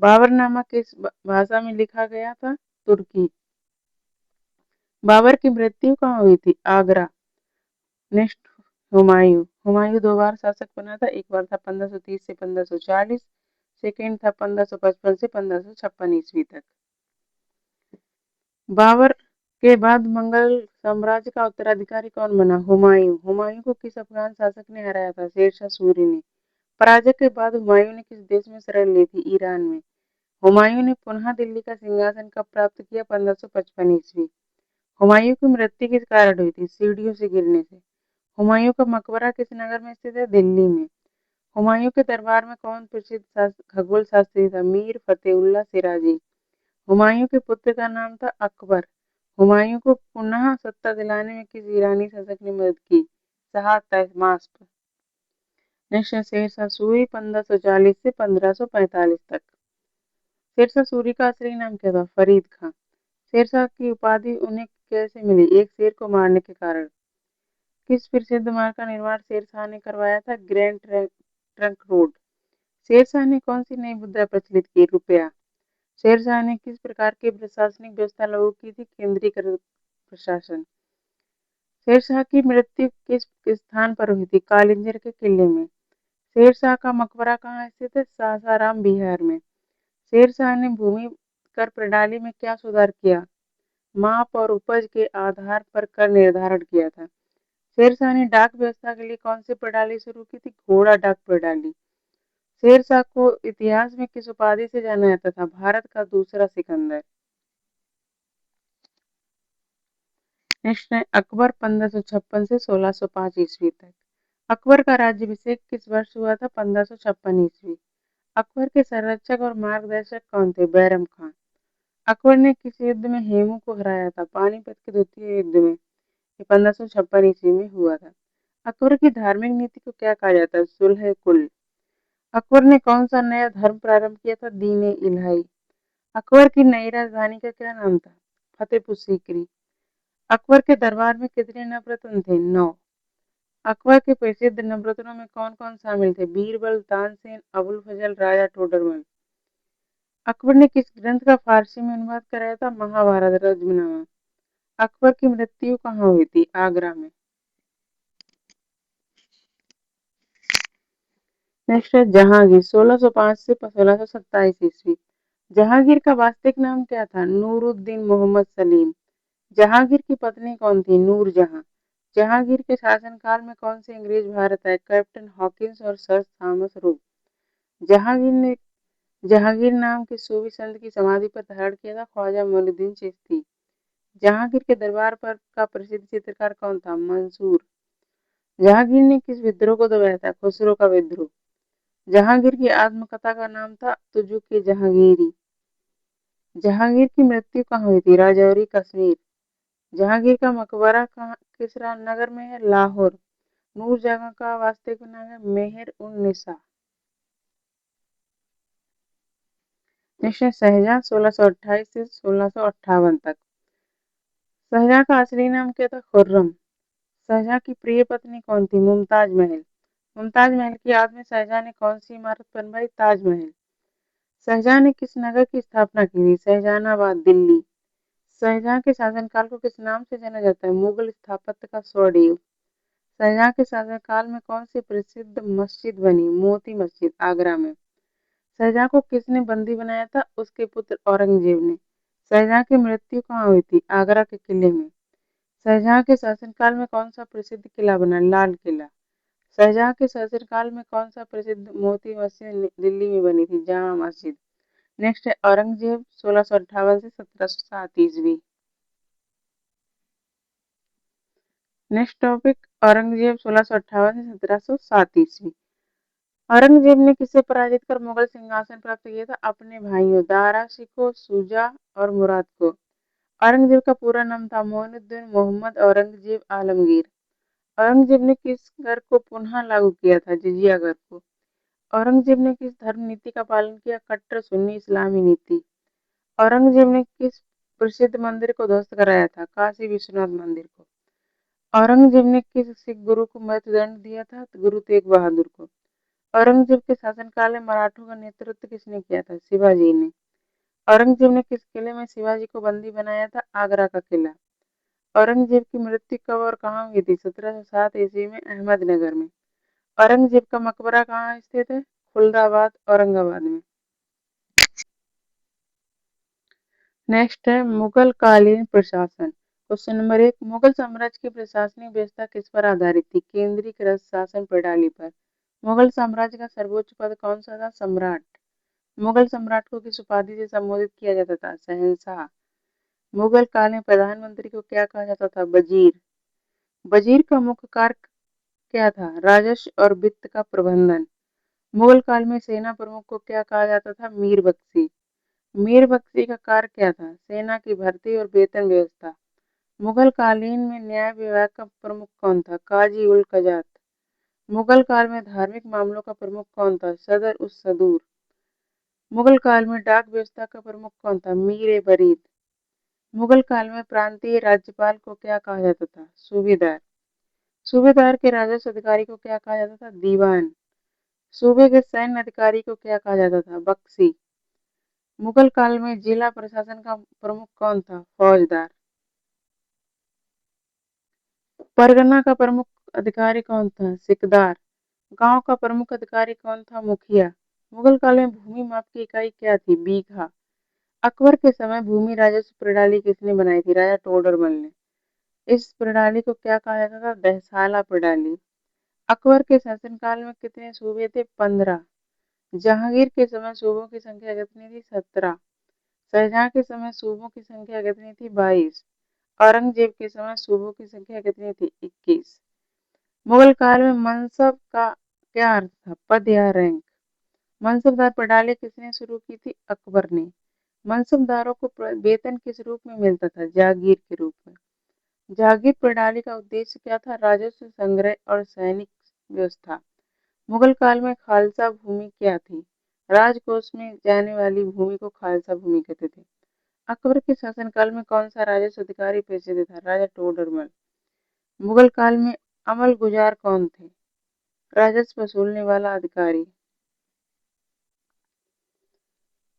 बाबरनामा किस भाषा में लिखा गया था? तुर्की। बाबर की मृत्यु कहाँ हुई थी? आगरा। नेक्स्ट, हुमायूं। हुमायूं 2 बार शासक बना था। एक बार था 1530 से 1540, सेकेंड था 1555 से 1556 ईस्वी तक। बाबर के बाद मंगल साम्राज्य का उत्तराधिकारी कौन बना? हुमायूं। हुमायूं को किस अफगान शासक ने हराया था? शेरशाह सूरी ने। पराजय के बाद हुमायूं ने किस देश में शरण ली थी? ईरान में। हुमायूं ने पुनः दिल्ली का सिंहासन कब प्राप्त किया? 1555 ईस्वी। हुमायूं की मृत्यु किस कारण हुई थी? सीढ़ियों से गिरने से। हुमायूं का मकबरा किस नगर में स्थित है? दिल्ली में। हुमायूं के दरबार में कौन प्रसिद्ध खगोल शास्त्री था? मीर फतेहुल्लाह सिराजी। हुमायूं के पुत्र का नाम था अकबर। हुमायूं को पुनः सत्ता दिलाने में किस ईरानी शासक ने मदद की? शाह तहमास्प। नेक्स्ट है शेरशाह सूरी 1540 से 1545 तक। शेरशाह सूरी का असली नाम क्या था? फरीद खां। शेरशाह की उपाधि उन्हें कैसे मिली? एक शेर को मारने के कारण। किस प्रसिद्ध मार्ग का निर्माण शेरशाह ने करवाया था? Grand trunk road. शेरशाह ने कौन सी नई मुद्रा प्रचलित की? रुपया। शेरशाह ने किस प्रकार की प्रशासनिक व्यवस्था लागू की थी? केंद्रीकृत प्रशासन। शेरशाह की मृत्यु किस स्थान पर हुई थी? कालिंजर के किले में। शेरशाह का मकबरा कहाँ स्थित है? सासाराम बिहार में। शेरशाह ने भूमि कर प्रणाली में क्या सुधार किया? माप और उपज के आधार पर कर निर्धारण किया था। शेरशाह ने डाक व्यवस्था के लिए कौन सी प्रणाली शुरू की थी? घोड़ा डाक प्रणाली। शेरशाह को इतिहास में किस उपाधि से जाना जाता था? भारत का दूसरा सिकंदर। नेक्स्ट है अकबर 1556 से 1605 ईस्वी तक। अकबर का राज्याभिषेक किस वर्ष हुआ था? 1556 ईस्वी। अकबर के संरक्षक और मार्गदर्शक कौन थे? बैरम खान। अकबर ने किस युद्ध में हेमू को हराया था? पानीपत के द्वितीय युद्ध में। 1556 ईस्वी में हुआ था। अकबर की धार्मिक नीति को क्या कहा जाता है? सुलह कुल। अकबर ने कौन सा नया धर्म प्रारंभ किया था? दीन ए इलाही। अकबर की नई राजधानी का क्या नाम था? फतेहपुर सीकरी। अकबर के दरबार में कितने नवरत्न थे? 9। अकबर के प्रसिद्ध नवरत्नों में कौन कौन शामिल थे? बीरबल, तानसेन, अबुल फजल, राजा टोडरमल। अकबर ने किस ग्रंथ का फारसी में अनुवाद कराया था? महाभारत रजमनामा। अकबर की मृत्यु कहाँ हुई थी? आगरा में। नेक्स्ट है जहांगीर 1605 से 1627 ईस्वी। जहांगीर का वास्तविक नाम क्या था? नूरुद्दीन मोहम्मद सलीम। जहांगीर की पत्नी कौन थी? नूरजहां। जहांगीर के शासनकाल में कौन से अंग्रेज भारत आए? कैप्टन हॉकिंस और सर थॉमस रूप। जहांगीर ने जहांगीर नाम के सूफी संत की समाधि पर धारण किया था? ख्वाजा मोइनुद्दीन चिश्ती। जहांगीर के दरबार पर का प्रसिद्ध चित्रकार कौन था? मंसूर। जहांगीर ने किस विद्रोह को दबाया था? खुसरो का विद्रोह। जहांगीर की आत्मकथा का नाम था तुजु के जहांगीरी। जहांगीर की मृत्यु कहाँ हुई थी? राजौरी कश्मीर। जहांगीर का मकबरा कहाँ किस नगर में है? लाहौर। नूरजहां का वास्तविक नाम है मेहर उन निसा। नेक्स्ट है शाहजहां 1628 से 1658 तक। शाहजहां का असली नाम क्या था? खुर्रम। शाहजहां की प्रिय पत्नी कौन थी? मुमताज महल। मुमताज महल की याद में शाहजहां ने कौन सी इमारत बनवाई? ताजमहल। शाहजहां ने किस नगर की स्थापना की थी? शाहजहानाबाद, दिल्ली। शाहजहां के शासनकाल को किस नाम से जाना जाता है? मुगल स्थापत्य का स्वर्णिम युग। शाहजहां के शासनकाल में कौन सी प्रसिद्ध मस्जिद बनी? मोती मस्जिद, आगरा में। शाहजहां को किसने बंदी बनाया था? उसके पुत्र औरंगजेब ने। शाहजहां की मृत्यु कहाँ हुई थी? आगरा के किले में। शाहजहां के शासनकाल में कौन सा प्रसिद्ध किला बना? लाल किला। शाहजहां के शासनकाल में कौन सा प्रसिद्ध मोती मस्जिद दिल्ली में बनी थी? जामा मस्जिद। नेक्स्ट है औरंगजेब 1658 से 1707 ईस्वी। नेक्स्ट टॉपिक औरंगजेब 1658 से 1707 ईस्वी। औरंगजेब ने किसे पराजित कर मुगल सिंहासन प्राप्त किया था? अपने भाइयों दारा शिकोह, शुजा और मुराद को। औरंगजेब का पूरा नाम था मोइनुद्दीन मोहम्मद औरंगजेब आलमगीर। औरंगजेब ने किस कर को पुनः लागू किया था? जिजिया कर को। औरंगजेब ने किस धर्म नीति का पालन किया? कट्टर सुन्नी इस्लामी नीति। औरंगजेब ने किस प्रसिद्ध मंदिर को ध्वस्त कराया था? काशी विश्वनाथ मंदिर को। औरंगजेब ने किस सिख गुरु को मृत्युदंड दिया था? गुरु तेग बहादुर को। औरंगजेब के शासनकाल में मराठों का नेतृत्व किसने किया था? शिवाजी ने। औरंगजेब ने किस किले में शिवाजी को बंदी बनाया था? आगरा का किला। औरंगजेब की मृत्यु कब और कहाँ हुई थी? 1707 ईस्वी में अहमदनगर में। औरंगजेब का मकबरा कहाँ स्थित है? खुलदाबाद औरंगाबाद में। नेक्स्ट है मुगल कालीन प्रशासन। क्वेश्चन नंबर 1, मुगल साम्राज्य की प्रशासनिक व्यवस्था किस पर आधारित थी? केंद्रीकृत शासन प्रणाली पर। मुगल साम्राज्य का सर्वोच्च पद कौन सा था? सम्राट। मुगल सम्राट को किस उपाधि से संबोधित किया जाता था? शहंशाह। मुगल काल में प्रधानमंत्री को क्या कहा जाता था? वजीर। वजीर का मुख्य कार्य क्या था? राजस्व और वित्त का प्रबंधन। मुगल काल में सेना प्रमुख को क्या कहा जाता था? मीर बख्शी। मीर बख्शी का कार्य क्या था? सेना की भर्ती और वेतन व्यवस्था। मुगल कालीन में न्याय विभाग का प्रमुख कौन था? काजी उल कजात। मुगल काल में धार्मिक मामलों का प्रमुख कौन था? सदर उस सदूर। मुगल काल में डाक व्यवस्था का प्रमुख कौन था? मीर ए बरीद। मुगल काल में प्रांतीय राज्यपाल को क्या कहा जाता था? सूबेदार। सूबेदार के राजस्व अधिकारी को क्या कहा जाता था? दीवान। सूबे के सैन्य अधिकारी को क्या कहा जाता था? बख्शी। मुगल काल में जिला प्रशासन का प्रमुख कौन था? फौजदार। परगना का प्रमुख अधिकारी कौन था? सिकदार। गांव का प्रमुख अधिकारी कौन था? मुखिया। मुगल काल में भूमि माप की इकाई क्या थी? बीघा। अकबर के समय भूमि राजस्व प्रणाली किसने बनाई थी? राजा टोडरमल ने। इस प्रणाली को क्या कहा जाता था? दहसाला प्रणाली। अकबर के शासनकाल में कितने सूबे थे? 15। जहांगीर के समय सूबों की संख्या कितनी थी? 17। शाहजहां के समय सूबों की संख्या कितनी थी? 22। औरंगजेब के समय सूबों की संख्या कितनी थी? 21। मुगल काल में मनसब का क्या अर्थ था? पद या रैंक। मनसबदार प्रणाली किसने शुरू की थी? अकबर ने। मनसबदारों को वेतन किस रूप में मिलता था? जागीर के रूप में। जागीर प्रणाली का उद्देश्य क्या था? राजस्व संग्रह और सैनिक व्यवस्था। मुगल काल में खालसा भूमि क्या थी? राजकोष में जाने वाली भूमि को खालसा भूमि कहते थे। अकबर के शासनकाल में कौन सा राजस्व अधिकारी प्रसिद्ध था? राजा टोडरमल। मुगल काल में अमल गुजार कौन थे? राजस्व वसूलने वाला अधिकारी।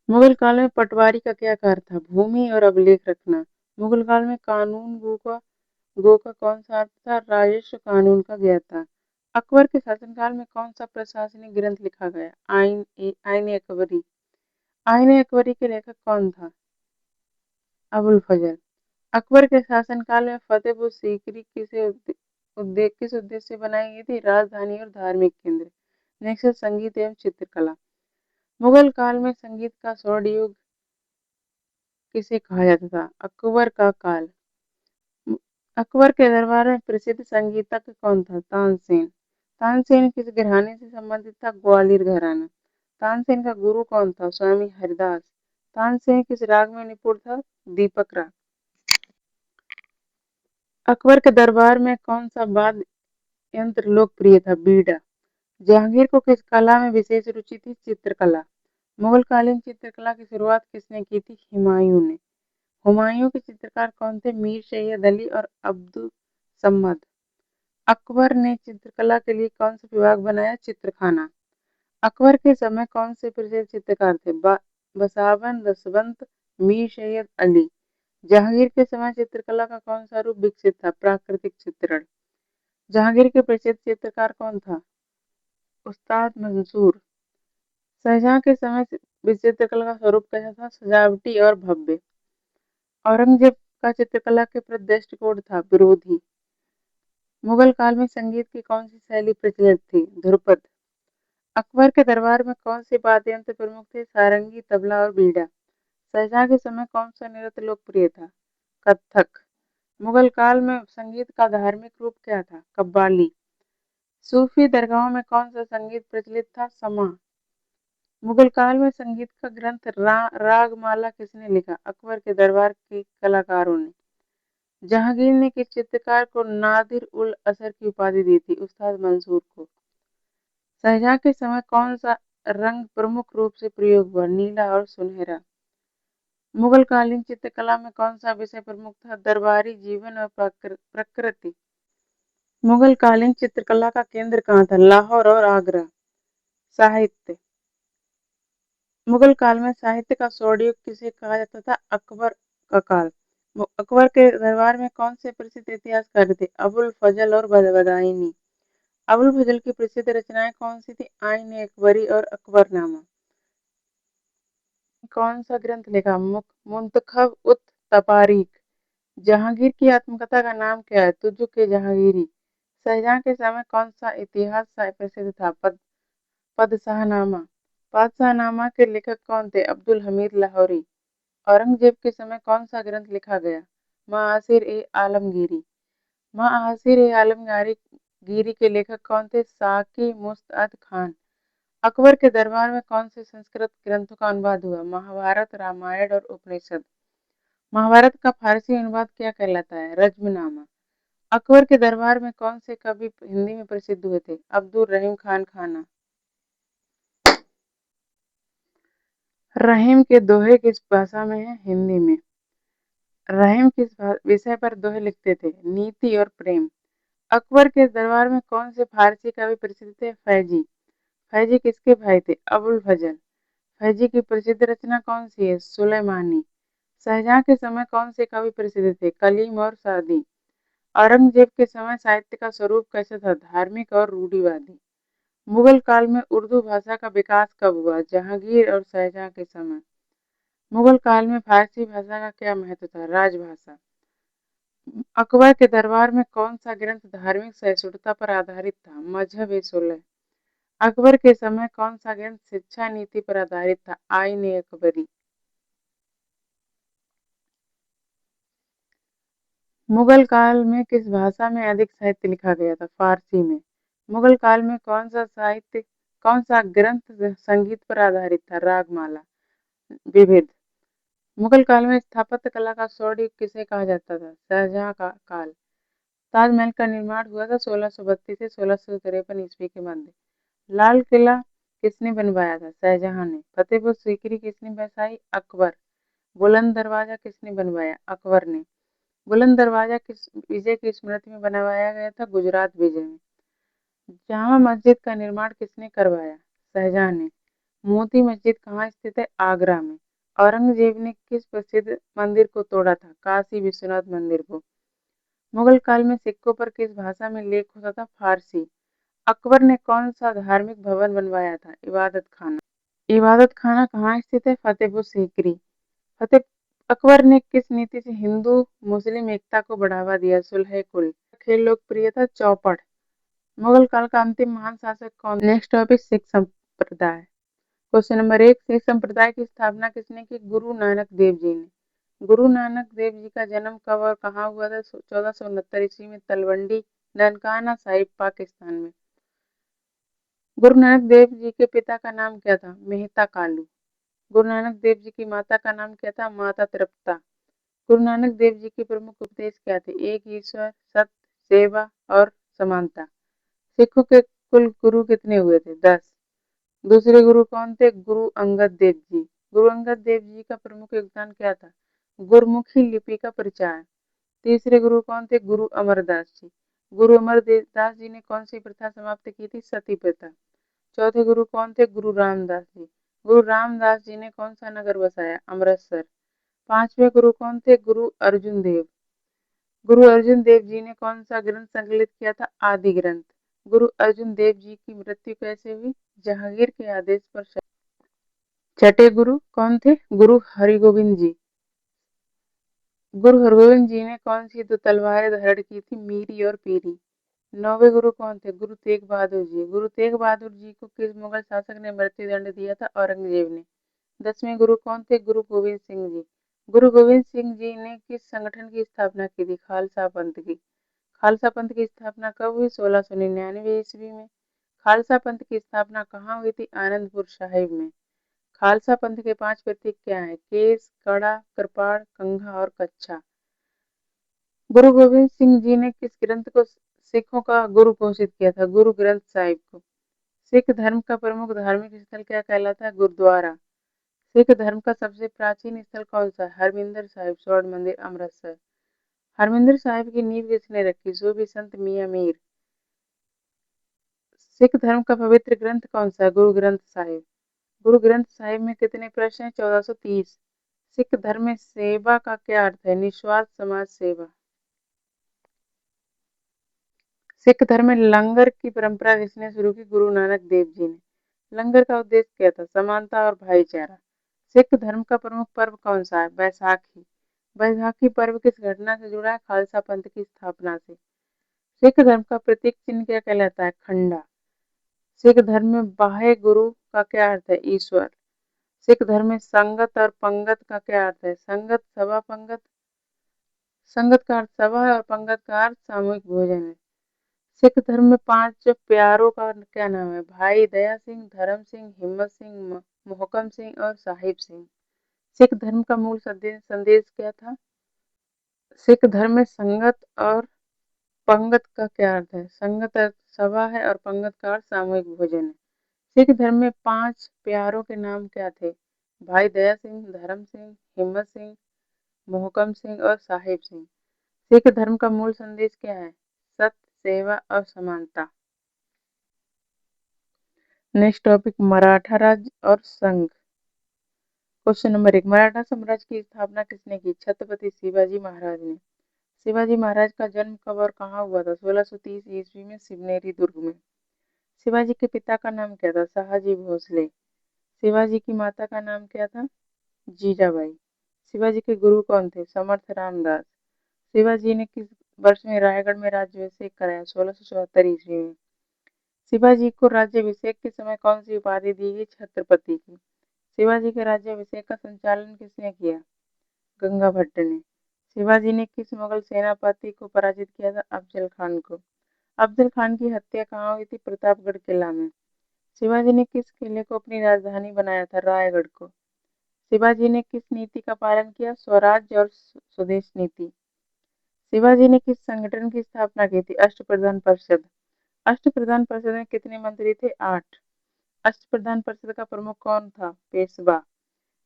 मुगल काल में पटवारी का क्या कार्य था? भूमि और अभिलेख रखना। मुगल काल में कानून गो का कौन सा अर्थ था? राजस्व कानून का ज्ञाता। अकबर के शासनकाल में कौन सा प्रशासनिक ग्रंथ लिखा गया? आईन अकबरी। आईन अकबरी के लेखक कौन था? अबुल फजल। अकबर के शासनकाल में फतेहपुर सीकरी किस उद्देश्य से बनाई गई थी? राजधानी और धार्मिक केंद्र। नेक्स्ट है संगीत एवं चित्रकला। मुगल काल में संगीत का स्वर्ण युग किसे कहा जाता था? अकबर का काल। अकबर के दरबार में प्रसिद्ध संगीतज्ञ कौन था? तानसेन। तानसेन किस घराने से संबंधित था? ग्वालियर घराना। तानसेन का गुरु कौन था? स्वामी हरिदास। तानसेन किस राग में निपुण था? दीपक राग। अकबर के दरबार में कौन सा वाद्य यंत्र लोकप्रिय था? बीड़ा। जहांगीर को किस कला में विशेष रुचि थी? चित्रकला। मुगल कालीन चित्रकला की शुरुआत किसने की थी? हुमायूं ने। हुमायूं के चित्रकार कौन थे? मीर सैयद अली और अब्दुल सम्मद। अकबर ने चित्रकला के लिए कौन सा विभाग बनाया? चित्रखाना। अकबर के समय कौन से प्रसिद्ध चित्रकार थे? बसावन, दसवंत, मीर सैयद अली। जहांगीर के समय चित्रकला का कौन सा रूप विकसित था? प्राकृतिक चित्रण। जहांगीर के प्रसिद्ध चित्रकार कौन था? उस्ताद मंसूर। शाहजहां के समय चित्रकला का स्वरूप कैसा था? सजावटी और भव्य। औरंगजेब का चित्रकला के प्रति दृष्टिकोण था विरोधी। मुगल काल में संगीत की कौन सी शैली प्रचलित थी? ध्रुपद। अकबर के दरबार में कौन से वाद्य यंत्र प्रमुख थे? सारंगी, तबला और बीड़ा। शाहजहां के समय कौन सा नृत्य लोकप्रिय था? कथक। मुगल काल में संगीत का धार्मिक रूप क्या था? कव्वाली। सूफी दरगाहों में कौन सा संगीत प्रचलित था? समा। मुगल काल में संगीत का ग्रंथ रागमाला किसने लिखा? अकबर के दरबार के कलाकारों ने। जहांगीर ने किस चित्रकार को नादिर उल असर की उपाधि दी थी? उस्ताद मंसूर को। शाहजहां के समय कौन सा रंग प्रमुख रूप से प्रयोग हुआ? नीला और सुनहरा। मुगल कालीन चित्रकला में कौन सा विषय प्रमुख था? दरबारी जीवन और प्रकृति। मुगल कालीन चित्रकला का केंद्र कहाँ था? लाहौर और आगरा। साहित्य। मुगल काल में साहित्य का स्वर्णयुग किसे कहा जाता था? अकबर का काल। अकबर के दरबार में कौन से प्रसिद्ध इतिहासकार थे? अबुल फजल और बदायूनी। अबुल फजल की प्रसिद्ध रचनाएं कौन सी थी? आईन अकबरी और अकबरनामा। कौन सा ग्रंथ लिखा? मुंतखब उत तबारीख। जहांगीर की आत्मकथा का नाम क्या है? तुझ के जहांगीरी। शाहजहां के समय कौन सा इतिहास प्रसिद्ध था? पदशाहनामा। पादशाहनामा के लेखक कौन थे? अब्दुल हमीद लाहौरी। औरंगजेब के समय कौन सा ग्रंथ लिखा गया? माआसिर ए आलमगीरी। माआसिर ए आलमगीरी के लेखक कौन थे? साकी मुस्तअद खान। अकबर के दरबार में कौन से संस्कृत ग्रंथों का अनुवाद हुआ? महाभारत, रामायण और उपनिषद। महाभारत का फारसी अनुवाद क्या कहलाता है? रज्मनामा। अकबर के दरबार में कौन से कवि हिंदी में प्रसिद्ध हुए थे? अब्दुल रहीम खान खाना। रहीम के दोहे किस भाषा में है? हिंदी में। रहीम किस विषय पर दोहे लिखते थे? नीति और प्रेम। अकबर के दरबार में कौन से फारसी कवि प्रसिद्ध थे? फैजी। फैजी किसके भाई थे? अबुल फजल। फैजी की प्रसिद्ध रचना कौन सी है? सुलेमानी। शाहजहां के समय कौन से कवि प्रसिद्ध थे? कलीम और सादी। औरंगजेब के समय साहित्य का स्वरूप कैसा था? धार्मिक और रूढ़िवादी। मुगल काल में उर्दू भाषा का विकास कब हुआ? जहांगीर और शाहजहां के समय। मुगल काल में फारसी भाषा का क्या महत्व था? राजभाषा। अकबर के दरबार में कौन सा ग्रंथ धार्मिक सहिष्णुता पर आधारित था? मजहब ए सुलह। अकबर के समय कौन सा ग्रंथ शिक्षा नीति पर आधारित था? आईन ए अकबरी। मुगल काल में किस भाषा में अधिक साहित्य लिखा गया था? फारसी में। मुगल काल में कौन सा ग्रंथ संगीत पर आधारित था? रागमाला। विविध। मुगल काल में स्थापत्य कला का स्वर्ण युग किसे कहा जाता था? शाहजहां का काल। ताजमहल का निर्माण हुआ था 1632 से 1653 ईस्वी के मध्य। लाल किला किसने बनवाया था? शाहजहां ने। फतेहपुर सीकरी किसने बसाई? अकबर। बुलंद दरवाजा किसने बनवाया? अकबर ने। बुलंद दरवाजा किस विजय की स्मृति में बनवाया गया था? गुजरात विजय में। जामा मस्जिद का निर्माण किसने करवाया? शाहजहां ने। मोती मस्जिद कहाँ स्थित है? आगरा में। औरंगजेब ने किस प्रसिद्ध मंदिर को तोड़ा था? काशी विश्वनाथ मंदिर को। मुगल काल में सिक्कों पर किस भाषा में लेख होता था? फारसी। अकबर ने कौन सा धार्मिक भवन बनवाया था? इबादत खाना। इबादत खाना कहाँ स्थित है? फतेहपुर सीकरी। फतेह अकबर ने किस नीति से हिंदू मुस्लिम एकता को बढ़ावा दिया? सुलह कुल। खेल लोकप्रिय था? चौपड़। मुगल काल का अंतिम महान शासक कौन? नेक्स्ट टॉपिक सिख संप्रदाय। क्वेश्चन नंबर 1, सिख संप्रदाय की स्थापना किसने की? गुरु नानक देव जी ने। गुरु नानक देव जी का जन्म कब और कहाँ हुआ था? 1469 ईस्वी में तलवंडी ननकाना साहिब पाकिस्तान में। गुरु नानक देव जी के पिता का नाम क्या था? मेहता कालू। गुरु नानक देव जी की माता का नाम क्या था? माता तृप्ता। गुरु नानक देव जी के प्रमुख उपदेश क्या थे? एक ईश्वर, सत्य, सेवा और समानता। सिखों के कुल गुरु कितने हुए थे? 10। दूसरे गुरु कौन थे? गुरु अंगद देव जी। गुरु अंगद देव जी का प्रमुख योगदान क्या था? गुरमुखी लिपि का प्रचार। तीसरे गुरु कौन थे? गुरु अमरदास जी। गुरु अमरदास जी ने कौन सी प्रथा समाप्त की थी? सती प्रथा। चौथे गुरु कौन थे? गुरु रामदास जी। गुरु रामदास जी ने कौन सा नगर बसाया? अमृतसर। पांचवें गुरु कौन थे? गुरु अर्जुन देव। गुरु अर्जुन देव जी ने कौन सा ग्रंथ संकलित किया था? आदि ग्रंथ। गुरु अर्जुन देव जी की मृत्यु कैसे हुई? जहांगीर के आदेश पर। छठे गुरु कौन थे? गुरु हरिगोविंद जी। गुरु हरगोविंद जी ने कौन सी दो तलवारें धारण की थी, मीरी और पीरी? नौवे गुरु कौन थे? गुरु तेग बहादुर जी। गुरु तेग बहादुर जी को किस मुगल शासक ने मृत्युदंड दिया था? औरंगजेब ने। 10वें गुरु कौन थे? गुरु गोविंद सिंह जी। गुरु गोविंद सिंह जी ने किस संगठन की स्थापना की थी? खालसा पंथ की। खालसा पंथ की स्थापना कब हुई? 1699 ईस्वी में। खालसा पंथ की स्थापना कहाँ हुई थी? आनंदपुर साहिब में। खालसा पंथ के 5 प्रतीक क्या हैं? केस, कड़ा, कृपाण, कंघा और कच्छा। गुरु गोविंद सिंह जी ने किस ग्रंथ को सिखों का गुरु घोषित किया था? गुरु ग्रंथ साहिब को। सिख धर्म का प्रमुख धार्मिक स्थल क्या कहलाता है? गुरुद्वारा। सिख धर्म का सबसे प्राचीन स्थल कौन सा है? हरमिंदर साहिब, स्वर्ण मंदिर, अमृतसर। हरमिंदर साहिब की नींव किसने रखी? सूफी संत मियां मीर। सिख धर्म का पवित्र ग्रंथ कौन सा है? गुरु ग्रंथ साहिब। गुरु ग्रंथ साहिब में कितने प्रश्न हैं? 1430। सिख धर्म में सेवा का क्या अर्थ है? निस्वार्थ समाज सेवा। सिख धर्म में लंगर की परंपरा किसने शुरू की? गुरु नानक देव जी ने। लंगर का उद्देश्य क्या था? समानता और भाईचारा। सिख धर्म का प्रमुख पर्व कौन सा है? बैसाखी। बैसाखी पर्व किस घटना से जुड़ा है? खालसा पंथ की स्थापना से। सिख धर्म का प्रतीक चिन्ह क्या कहलाता है? खंडा। सिख धर्म में बाह्य गुरु का क्या अर्थ है? ईश्वर। सिख धर्म में संगत और पंगत का क्या अर्थ है? संगत सभा, पंगत। संगत का अर्थ सभा है और पंगत का अर्थ सामूहिक भोजन है। सिख धर्म में 5 प्यारों का क्या नाम है? भाई दया सिंह, धर्म सिंह, हिम्मत सिंह, मोहकम सिंह और साहिब सिंह। सिख धर्म का मूल संदेश क्या था? सिख धर्म में संगत और पंगत का क्या अर्थ है? संगत अर्थ सभा है और पंगत का अर्थ सामूहिक भोजन है। सिख धर्म में 5 प्यारों के नाम क्या थे? भाई दया सिंह, धर्म सिंह, हिम्मत सिंह, मोहकम सिंह और साहिब सिंह। सिख धर्म का मूल संदेश क्या है? सत्य, सेवा और समानता। नेक्स्ट टॉपिक, मराठा राज्य और संघ। क्वेश्चन नंबर 1, मराठा साम्राज्य की स्थापना किसने की? छत्रपति शिवाजी महाराज ने। शिवाजी महाराज का जन्म कब और कहाँ हुआ था? 1630 ईस्वी में शिवनेरी दुर्ग में। शिवाजी के पिता का नाम क्या था? शाहजी भोसले। शिवाजी की माता का नाम क्या था? जीजाबाई। शिवाजी के गुरु कौन थे? समर्थ रामदास। शिवाजी ने किस वर्ष में रायगढ़ में राज्याभिषेक कराया? 1674 ईस्वी में। शिवाजी को राज्याभिषेक के समय कौन सी उपाधि दी गई? छत्रपति की। शिवाजी के राज्याभिषेक का संचालन किसने किया? गंगा भट्ट ने। शिवाजी ने किस मुगल सेनापति को पराजित किया था? अफजल खान को। अफजल खान की हत्या कहाँ हुई थी? प्रतापगढ़ किला में। शिवाजी ने किस किले को अपनी राजधानी बनाया था? रायगढ़ को। शिवाजी ने किस नीति का पालन किया? स्वराज और स्वदेश नीति। शिवाजी ने किस संगठन की स्थापना की थी? अष्टप्रधान परिषद। अष्टप्रधान परिषद में कितने मंत्री थे? 8। अष्टप्रधान परिषद का प्रमुख कौन था? पेशवा।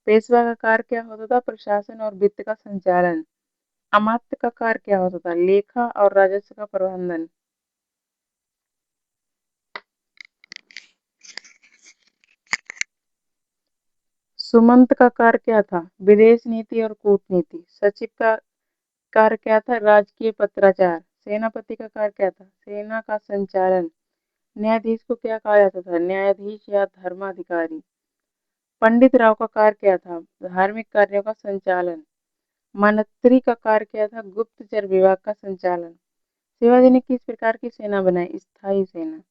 पेशवा का कार्य क्या होता था? प्रशासन और वित्त का संचालन। अमात्य का कार्य क्या होता था? लेखा और राजस्व का प्रबंधन। सुमंत का कार्य क्या था? विदेश नीति और कूटनीति। सचिव का कार्य क्या था? राजकीय पत्राचार। सेनापति का कार्य क्या था? सेना का संचालन। न्यायाधीश को क्या कहा जाता था? न्यायाधीश या धर्माधिकारी। पंडित राव का कार्य क्या था? धार्मिक कार्यों का संचालन। मन्त्री का कार्य क्या था? गुप्तचर विभाग का संचालन। शिवाजी ने किस प्रकार की सेना बनाई? स्थायी सेना।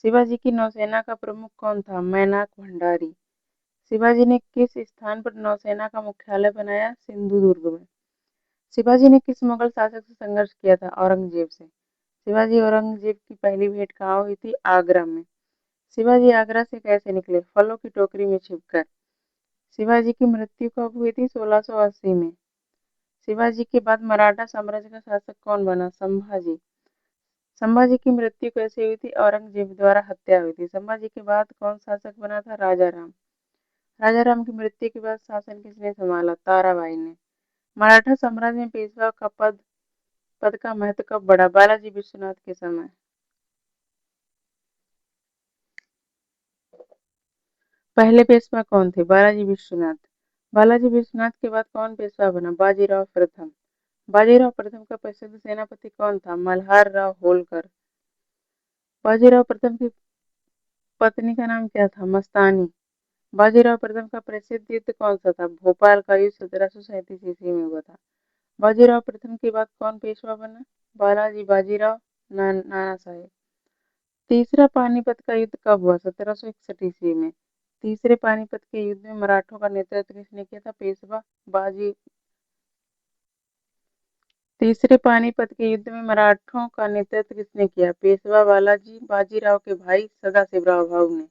शिवाजी की नौसेना का प्रमुख कौन था? मैनाक भंडारी। शिवाजी ने किस स्थान पर नौसेना का मुख्यालय बनाया? सिंधुदुर्ग में। शिवाजी ने किस मुगल शासक से संघर्ष किया था? औरंगजेब से। शिवाजी औरंगजेब की पहली भेंट कहाँ हुई थी? आगरा में। शिवाजी आगरा से कैसे निकले? फलों की टोकरी में छिपकर। शिवाजी की मृत्यु कब हुई थी? 1680 में। शिवाजी के बाद मराठा साम्राज्य का शासक कौन बना? संभाजी। संभाजी की मृत्यु कैसे हुई थी? औरंगजेब द्वारा हत्या हुई थी। संभाजी के बाद कौन शासक बना था? राजा राम। राजा राम की मृत्यु के बाद शासन किसने संभाला? ताराबाई ने। मराठा साम्राज्य में पेशवा का पद का महत्व कब बढ़ा? बालाजी विश्वनाथ के समय। पहले पेशवा कौन थे? बालाजी विश्वनाथ। बालाजी विश्वनाथ के बाद कौन पेशवा बना? बाजीराव प्रथम। बाजीराव प्रथम का प्रसिद्ध सेनापति कौन था? मल्हार राव होलकर। बाजीराव प्रथम की पत्नी का नाम क्या था? मस्तानी। बाजीराव प्रथम का प्रसिद्ध युद्ध कौन सा था? भोपाल का युद्ध 1737 ईस्वी में हुआ था। बाजीराव प्रथम के बाद कौन पेशवा बना? बालाजी बाजीराव नाना साहेब। तीसरा पानीपत का युद्ध कब हुआ? 1761 ईस्वी में। तीसरे पानीपत के युद्ध में मराठों का नेतृत्व किसने किया था? पेशवा बाजी। तीसरे पानीपत के युद्ध में मराठों का नेतृत्व किसने किया? पेशवा बालाजी बाजीराव के भाई सदाशिवराव भाऊ ने।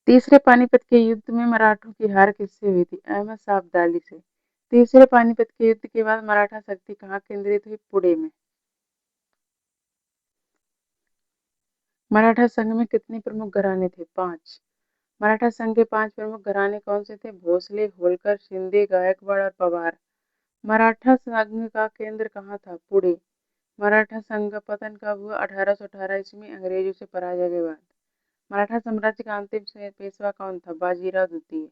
तीसरे पानीपत के युद्ध में मराठों की हार किससे हुई थी? अहमद शाह अब्दाली से। तीसरे पानीपत के युद्ध के बाद मराठा शक्ति कहाँ केंद्रित हुई? पुणे में। मराठा संघ में कितने प्रमुख घराने थे? 5। मराठा संघ के 5 प्रमुख घराने कौन से थे? भोसले, होलकर, शिंदे, गायकवाड़ और पवार। मराठा संघ का केंद्र कहाँ था? पुणे। मराठा संघ का पतन कब हुआ? 1818 ईस्वी में अंग्रेजों से पराजय के बाद। मराठा साम्राज्य का अंतिम पेशवा कौन था? बाजीराव द्वितीय।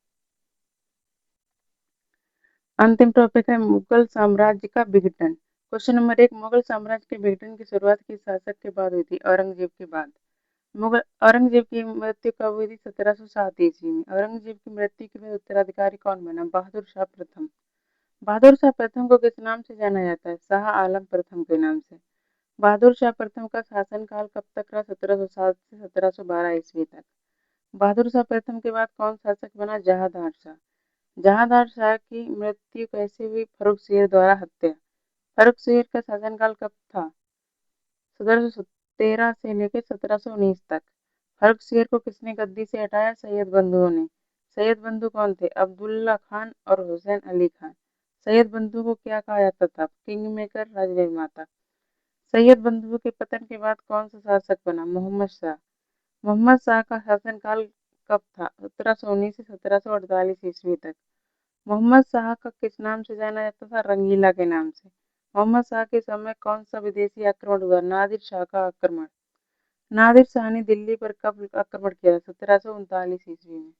अंतिम टॉपिक है मुगल साम्राज्य का विघटन। क्वेश्चन नंबर 1, मुगल साम्राज्य के विघटन की शुरुआत किस शासक के बाद हुई थी? औरंगजेब के बाद। मुगल औरंगजेब की मृत्यु कब हुई थी? 1707 ईस्वी में। औरंगजेब की मृत्यु के बाद उत्तराधिकारी कौन बना? बहादुर शाह प्रथम। बहादुर शाह प्रथम को किस नाम से जाना जाता है? शाह आलम प्रथम के नाम से। बहादुर शाह प्रथम का शासनकाल कब तक रहा? 1707 से 1712 ईस्वी तक। बहादुर शाह प्रथम के बाद कौन शासक बना? जहांदार शाह। जहांदार शाह की मृत्यु कैसे हुई? फर्रुख शेर द्वारा हत्या। फर्रुख शेर का शासनकाल कब था? 1713 से लेकर 1719 तक। फर्रुख शेर को किसने गद्दी से हटाया? सैयद बंधुओं ने। सैयद बंधु कौन थे? अब्दुल्ला खान और हुसैन अली खान। सैयद बंधु को क्या कहा जाता था? King maker, राजनिर्माता। सैयद बंधु के पतन के बाद कौन सा शासक बना? मोहम्मद शाह। मोहम्मद शाह का शासनकाल कब था? 1719 से 1748 ईस्वी तक। मोहम्मद शाह का किस नाम से जाना जाता था? रंगीला के नाम से। मोहम्मद शाह के समय कौन सा विदेशी आक्रमण हुआ? नादिर शाह का आक्रमण। नादिर शाह ने दिल्ली पर कब आक्रमण किया? 1739 ईस्वी में।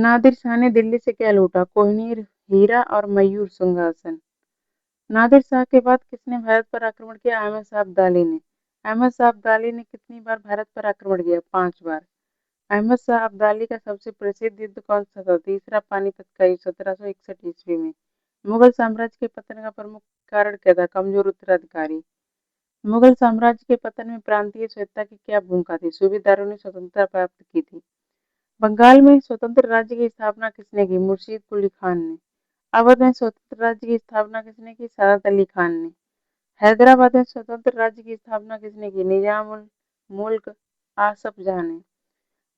नादिर शाह ने दिल्ली से क्या लूटा? कोहिनूर हीरा और मयूर सिंहासन। नादिर शाह के बाद किसने भारत पर आक्रमण किया? अहमद शाह अब्दाली ने। अहमद शाह अब्दाली ने कितनी बार भारत पर आक्रमण किया? 5 बार। अहमद शाह अब्दाली का सबसे प्रसिद्ध युद्ध कौन सा था? तीसरा पानीपत का युद्ध 1761 ईस्वी में। मुगल साम्राज्य के पतन का प्रमुख कारण क्या था? कमजोर उत्तराधिकारी। मुगल साम्राज्य के पतन में प्रांतीय स्वच्छता की क्या भूमिका थी? सूबेदारों ने स्वतंत्रता प्राप्त की थी। बंगाल में स्वतंत्र राज्य की स्थापना किसने की? मुर्शीद कुली खान ने। अवध में स्वतंत्र राज्य की स्थापना किसने की? सादत अली खान ने। हैदराबाद में स्वतंत्र राज्य की स्थापना किसने की? निजाम उल मुल्क आसफ जहां ने।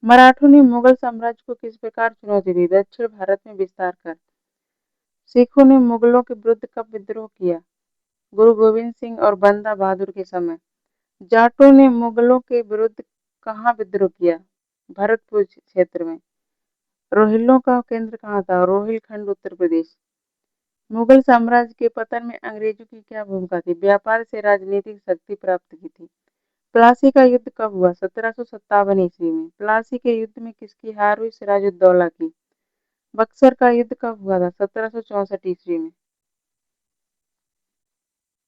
मराठों ने मुगल साम्राज्य को किस प्रकार चुनौती दी? दक्षिण भारत में विस्तार कर। सिखों ने मुगलों के विरुद्ध कब विद्रोह किया? गुरु गोविंद सिंह और बंदा बहादुर के समय। जाटों ने मुगलों के विरुद्ध कहाँ विद्रोह किया? भरतपुर क्षेत्र में। रोहिलों का केंद्र कहाँ था? रोहिलखंड उत्तर प्रदेश। मुगल साम्राज्य के पतन में अंग्रेजों की क्या भूमिका थी? व्यापार से राजनीतिक शक्ति प्राप्त की थी। प्लासी का युद्ध कब हुआ? 1757 ईस्वी में। प्लासी के युद्ध में किसकी हार हुई? सिराजुद्दौला की। बक्सर का युद्ध कब हुआ था? 1764 ईस्वी में।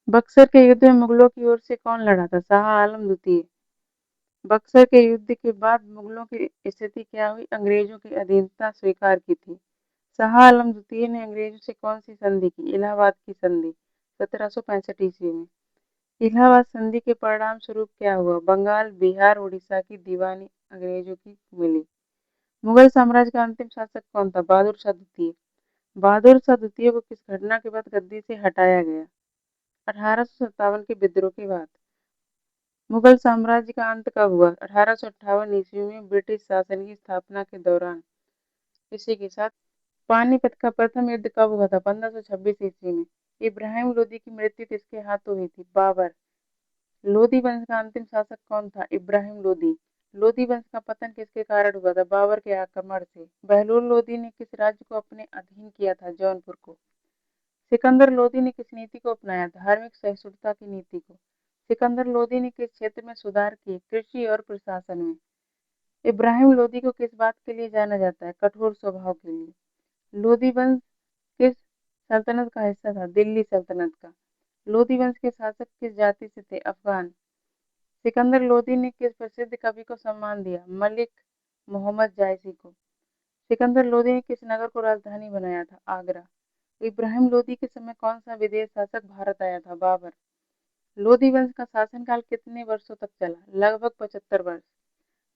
बक्सर के युद्ध में मुगलों की ओर से कौन लड़ा था? शाह आलम द्वितीय। बक्सर के युद्ध के बाद मुगलों की स्थिति क्या हुई? अंग्रेजों की अधीनता स्वीकार की थी। शाह आलम द्वितीय ने अंग्रेजों से कौन सी संधि की? इलाहाबाद की संधि 1765 ईस्वी में। इलाहाबाद संधि के परिणाम स्वरूप क्या हुआ? बंगाल, बिहार, उड़ीसा की दीवानी अंग्रेजों की मिली। मुगल साम्राज्य का अंतिम शासक कौन था? बहादुर शाह द्वितीय। बहादुर शाह द्वितीय को किस घटना के बाद गद्दी से हटाया गया? 1857 के विद्रोह के बाद। मुगल साम्राज्य का अंत कब हुआ? 1858 ईस्वी में ब्रिटिश शासन की स्थापना के दौरान। इसी के साथ पानीपत का प्रथम युद्ध कब हुआ था? 1526 ईस्वी में। इब्राहिम लोदी की मृत्यु किसके हाथों हुई थी? बाबर। लोदी वंश का अंतिम शासक कौन था? इब्राहिम लोदी। लोदी वंश का पतन किसके कारण हुआ था? बाबर के आक्रमण से। बहलोल लोदी ने किस राज्य को अपने अधीन किया था? जौनपुर को। सिकंदर लोदी ने किस नीति को अपनाया? धार्मिक सहिष्णुता की नीति को। सिकंदर लोदी ने किस क्षेत्र में सुधार किए? कृषि और प्रशासन में। इब्राहिम लोदी को किस बात के लिए जाना जाता है? कठोर स्वभाव के लिए। लोदी वंश किस सल्तनत का हिस्सा था? दिल्ली सल्तनत का। लोदी वंश के शासक किस जाति से थे? अफगान। सिकंदर लोदी ने किस प्रसिद्ध कवि को सम्मान दिया? मलिक मोहम्मद जायसी को। सिकंदर लोदी ने किस नगर को राजधानी बनाया था? आगरा। इब्राहिम लोदी के समय कौन सा विदेश शासक भारत आया था? बाबर। लोदी वंश का शासनकाल कितने वर्षों तक चला? लगभग 75 वर्ष।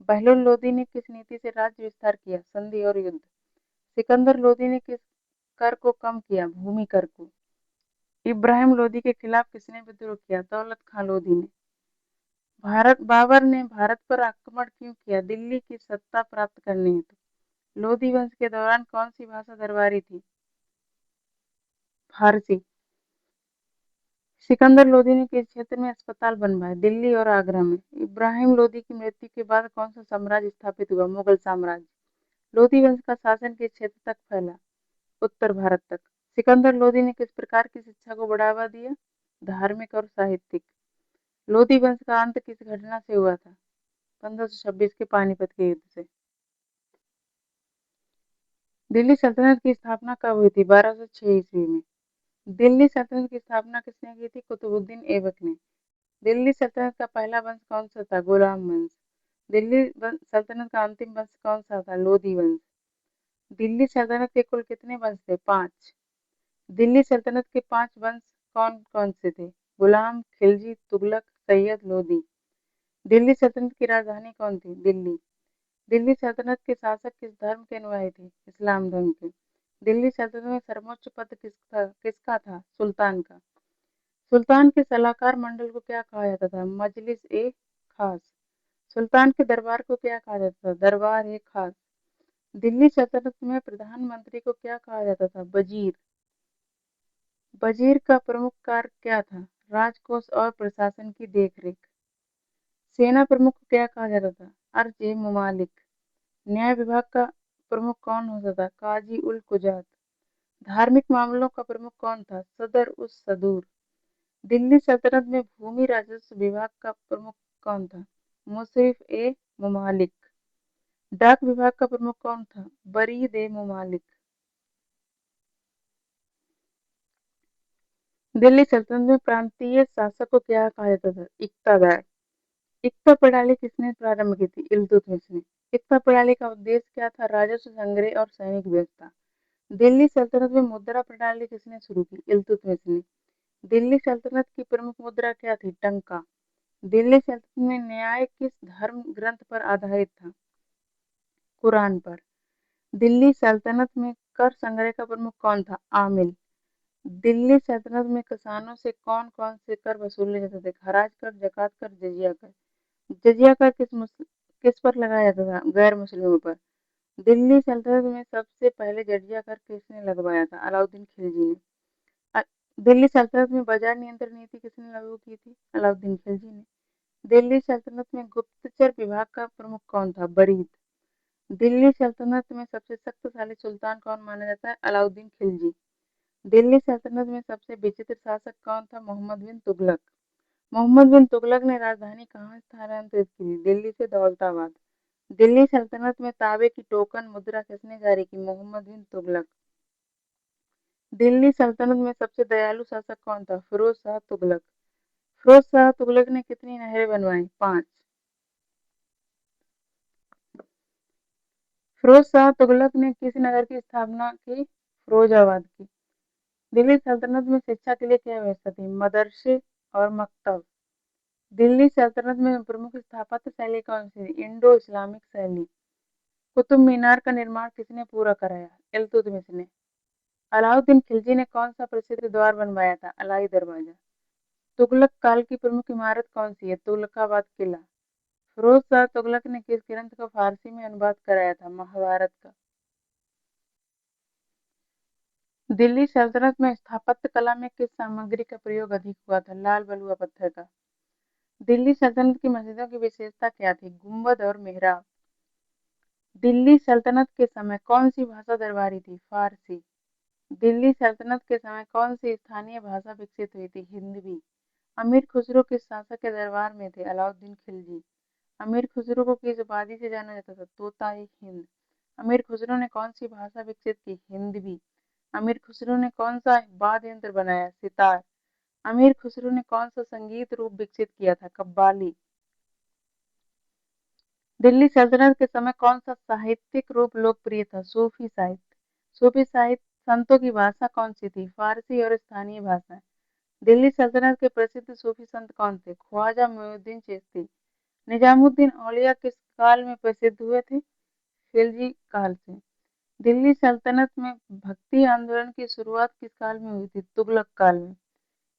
बहलोल लोदी ने किस नीति से राज्य विस्तार किया? संधि और युद्ध। सिकंदर लोदी ने किस कर को कम किया? भूमि कर को। इब्राहिम लोदी के खिलाफ किसने विद्रोह किया? दौलत खां लोदी ने। बाबर ने भारत पर आक्रमण क्यों किया? दिल्ली की सत्ता प्राप्त करने हेतु। लोदी वंश के दौरान कौन सी भाषा दरबारी थी? फारसी। सिकंदर लोदी ने किस क्षेत्र में अस्पताल बनवाए? दिल्ली और आगरा में। इब्राहिम लोदी की मृत्यु के बाद कौन सा साम्राज्य स्थापित हुआ? मुगल साम्राज्य। लोदी वंश का शासन किस क्षेत्र तक फैला? उत्तर भारत तक। सिकंदर लोदी ने किस प्रकार की शिक्षा को बढ़ावा दिया? धार्मिक और साहित्यिक। लोदी वंश का अंत किस घटना से हुआ था? 1526 के पानीपत के युद्ध से। दिल्ली सल्तनत की स्थापना कब हुई थी? 1206 ईस्वी में। दिल्ली सल्तनत की स्थापना किसने की थी? कुतुबुद्दीन ऐबक ने। दिल्ली सल्तनत का पहला वंश कौन सा था? गुलाम वंश। दिल्ली सल्तनत का अंतिम वंश कौन सा था? लोदी वंश। दिल्ली सल्तनत के कुल कितने वंश थे? 5। दिल्ली सल्तनत के 5 वंश कौन कौन से थे? गुलाम, खिलजी, तुगलक, सैयद, लोदी। दिल्ली सल्तनत की राजधानी कौन थी? दिल्ली। दिल्ली सल्तनत के शासक किस धर्म के अनुयायी थे? इस्लाम धर्म के। दिल्ली सल्तनत में सर्वोच्च पद किसका था? सुल्तान का। सुल्तान के सलाहकार मंडल को क्या कहा जाता था? मजलिस ए खास। सुल्तान के दरबार को क्या कहा जाता था? दरबार ए खास। दिल्ली सल्तनत में प्रधानमंत्री को क्या कहा जाता था? वजीर। वजीर का प्रमुख कार्य क्या था? राजकोष और प्रशासन की देखरेख। सेना प्रमुख को क्या कहा जाता था? अर्ज ए मुमालिक। न्याय विभाग का प्रमुख कौन होता था? काजी उल कुजात। धार्मिक मामलों का प्रमुख कौन था? सदर उस सदूर। दिल्ली सल्तनत में भूमि राजस्व विभाग का प्रमुख कौन था? मुशर्रिफ ए मुमालिक। डाक विभाग का प्रमुख कौन था? बरीद ए मुमालिक। दिल्ली सल्तनत में प्रांतीय शासक को क्या कहा जाता था? इक्तादार। इक्ता प्रणाली किसने प्रारंभ की थी? इल्तुतमिश ने। इक्ता प्रणाली का उद्देश्य क्या था? राजस्व संग्रह और सैनिक व्यवस्था। दिल्ली सल्तनत में मुद्रा प्रणाली किसने शुरू की? इल्तुतमिश ने। दिल्ली सल्तनत की प्रमुख मुद्रा क्या थी? टंका। दिल्ली सल्तनत में न्याय किस धर्म ग्रंथ पर आधारित था? कुरान पर। दिल्ली सल्तनत में कर संग्रह का प्रमुख कौन था? आमिल। दिल्ली सल्तनत में किसानों से कौन कौन से कर वसूले जाते थे? खराज कर, जकात कर, जजिया कर। जजिया कर किस पर लगाया जाता था? गैर मुस्लिमों पर। दिल्ली सल्तनत में सबसे पहले जजिया कर किसने लगवाया था? अलाउद्दीन खिलजी ने। अ- दिल्ली सल्तनत में बाजार नियंत्रण नीति किसने लागू की थी? अलाउद्दीन खिलजी ने। दिल्ली सल्तनत में गुप्तचर विभाग का प्रमुख कौन था? बरीद। दिल्ली सल्तनत में सबसे शक्तिशाली सुल्तान कौन माना जाता है? अलाउद्दीन खिलजी। दिल्ली सल्तनत में सबसे विचित्र शासक कौन था? मोहम्मद बिन तुगलक। मोहम्मद बिन तुगलक ने राजधानी कहाँ स्थानांतरित की? दिल्ली से दौलताबाद। दिल्ली सल्तनत में तांबे की टोकन मुद्रा किसने जारी की? मोहम्मद बिन तुगलक। दिल्ली सल्तनत में सबसे दयालु शासक कौन था? फिरोज शाह तुगलक। फिरोज शाह तुगलक ने कितनी नहरें बनवाई? 5। फिरोज शाह तुगलक ने किस नगर की स्थापना की? फिरोजाबाद की। दिल्ली सल्तनत में शिक्षा के लिए क्या व्यवस्था थी? मदरसे और मकतब। दिल्ली सल्तनत में प्रमुख स्थापत्य शैली कौन सी थी? इंडो इस्लामिक शैली। कुतुब मीनार का निर्माण किसने पूरा कराया? इल्तुतमिश ने। अलाउद्दीन खिलजी ने कौन सा प्रसिद्ध द्वार बनवाया था? अलाई दरवाजा। तुगलक काल की प्रमुख इमारत कौन सी है? तुगलकाबाद किला। फिरोज शाह तुगलक ने किस ग्रंथ का फारसी में अनुवाद कराया था? महाभारत का। दिल्ली सल्तनत में स्थापत्य कला में किस सामग्री का प्रयोग अधिक हुआ था? लाल बलुआ पत्थर का। दिल्ली सल्तनत की मस्जिदों की विशेषता क्या थी? गुंबद और मेहराब। दिल्ली सल्तनत के समय कौन सी भाषा दरबारी थी? फारसी। दिल्ली सल्तनत के समय कौन सी स्थानीय भाषा विकसित हुई थी? हिंदवी। अमीर खुसरो किस शासक के दरबार में थे? अलाउद्दीन खिलजी। अमीर खुसरो को किस उपाधि से जाना जाता था? तोता ए हिंद। अमीर खुसरो ने कौन सी भाषा विकसित की? हिंदवी। अमीर खुसरो ने कौन सा वाद्य यंत्र बनाया? सितार। अमीर खुसरो ने कौन सा संगीत रूप विकसित किया था? कव्वाली। दिल्ली सल्तनत के समय कौन सा साहित्यिक रूप लोकप्रिय था? सूफी साहित्य। सूफी साहित्य संतों की भाषा कौन सी थी? फारसी और स्थानीय भाषाएं। दिल्ली सल्तनत के प्रसिद्ध सूफी संत कौन थे? ख्वाजा मोइनुद्दीन चिश्ती। निजामुद्दीन औलिया किस काल में प्रसिद्ध हुए थे? खिलजी काल से। दिल्ली सल्तनत में भक्ति आंदोलन की शुरुआत किस काल में हुई थी? तुगलक काल में।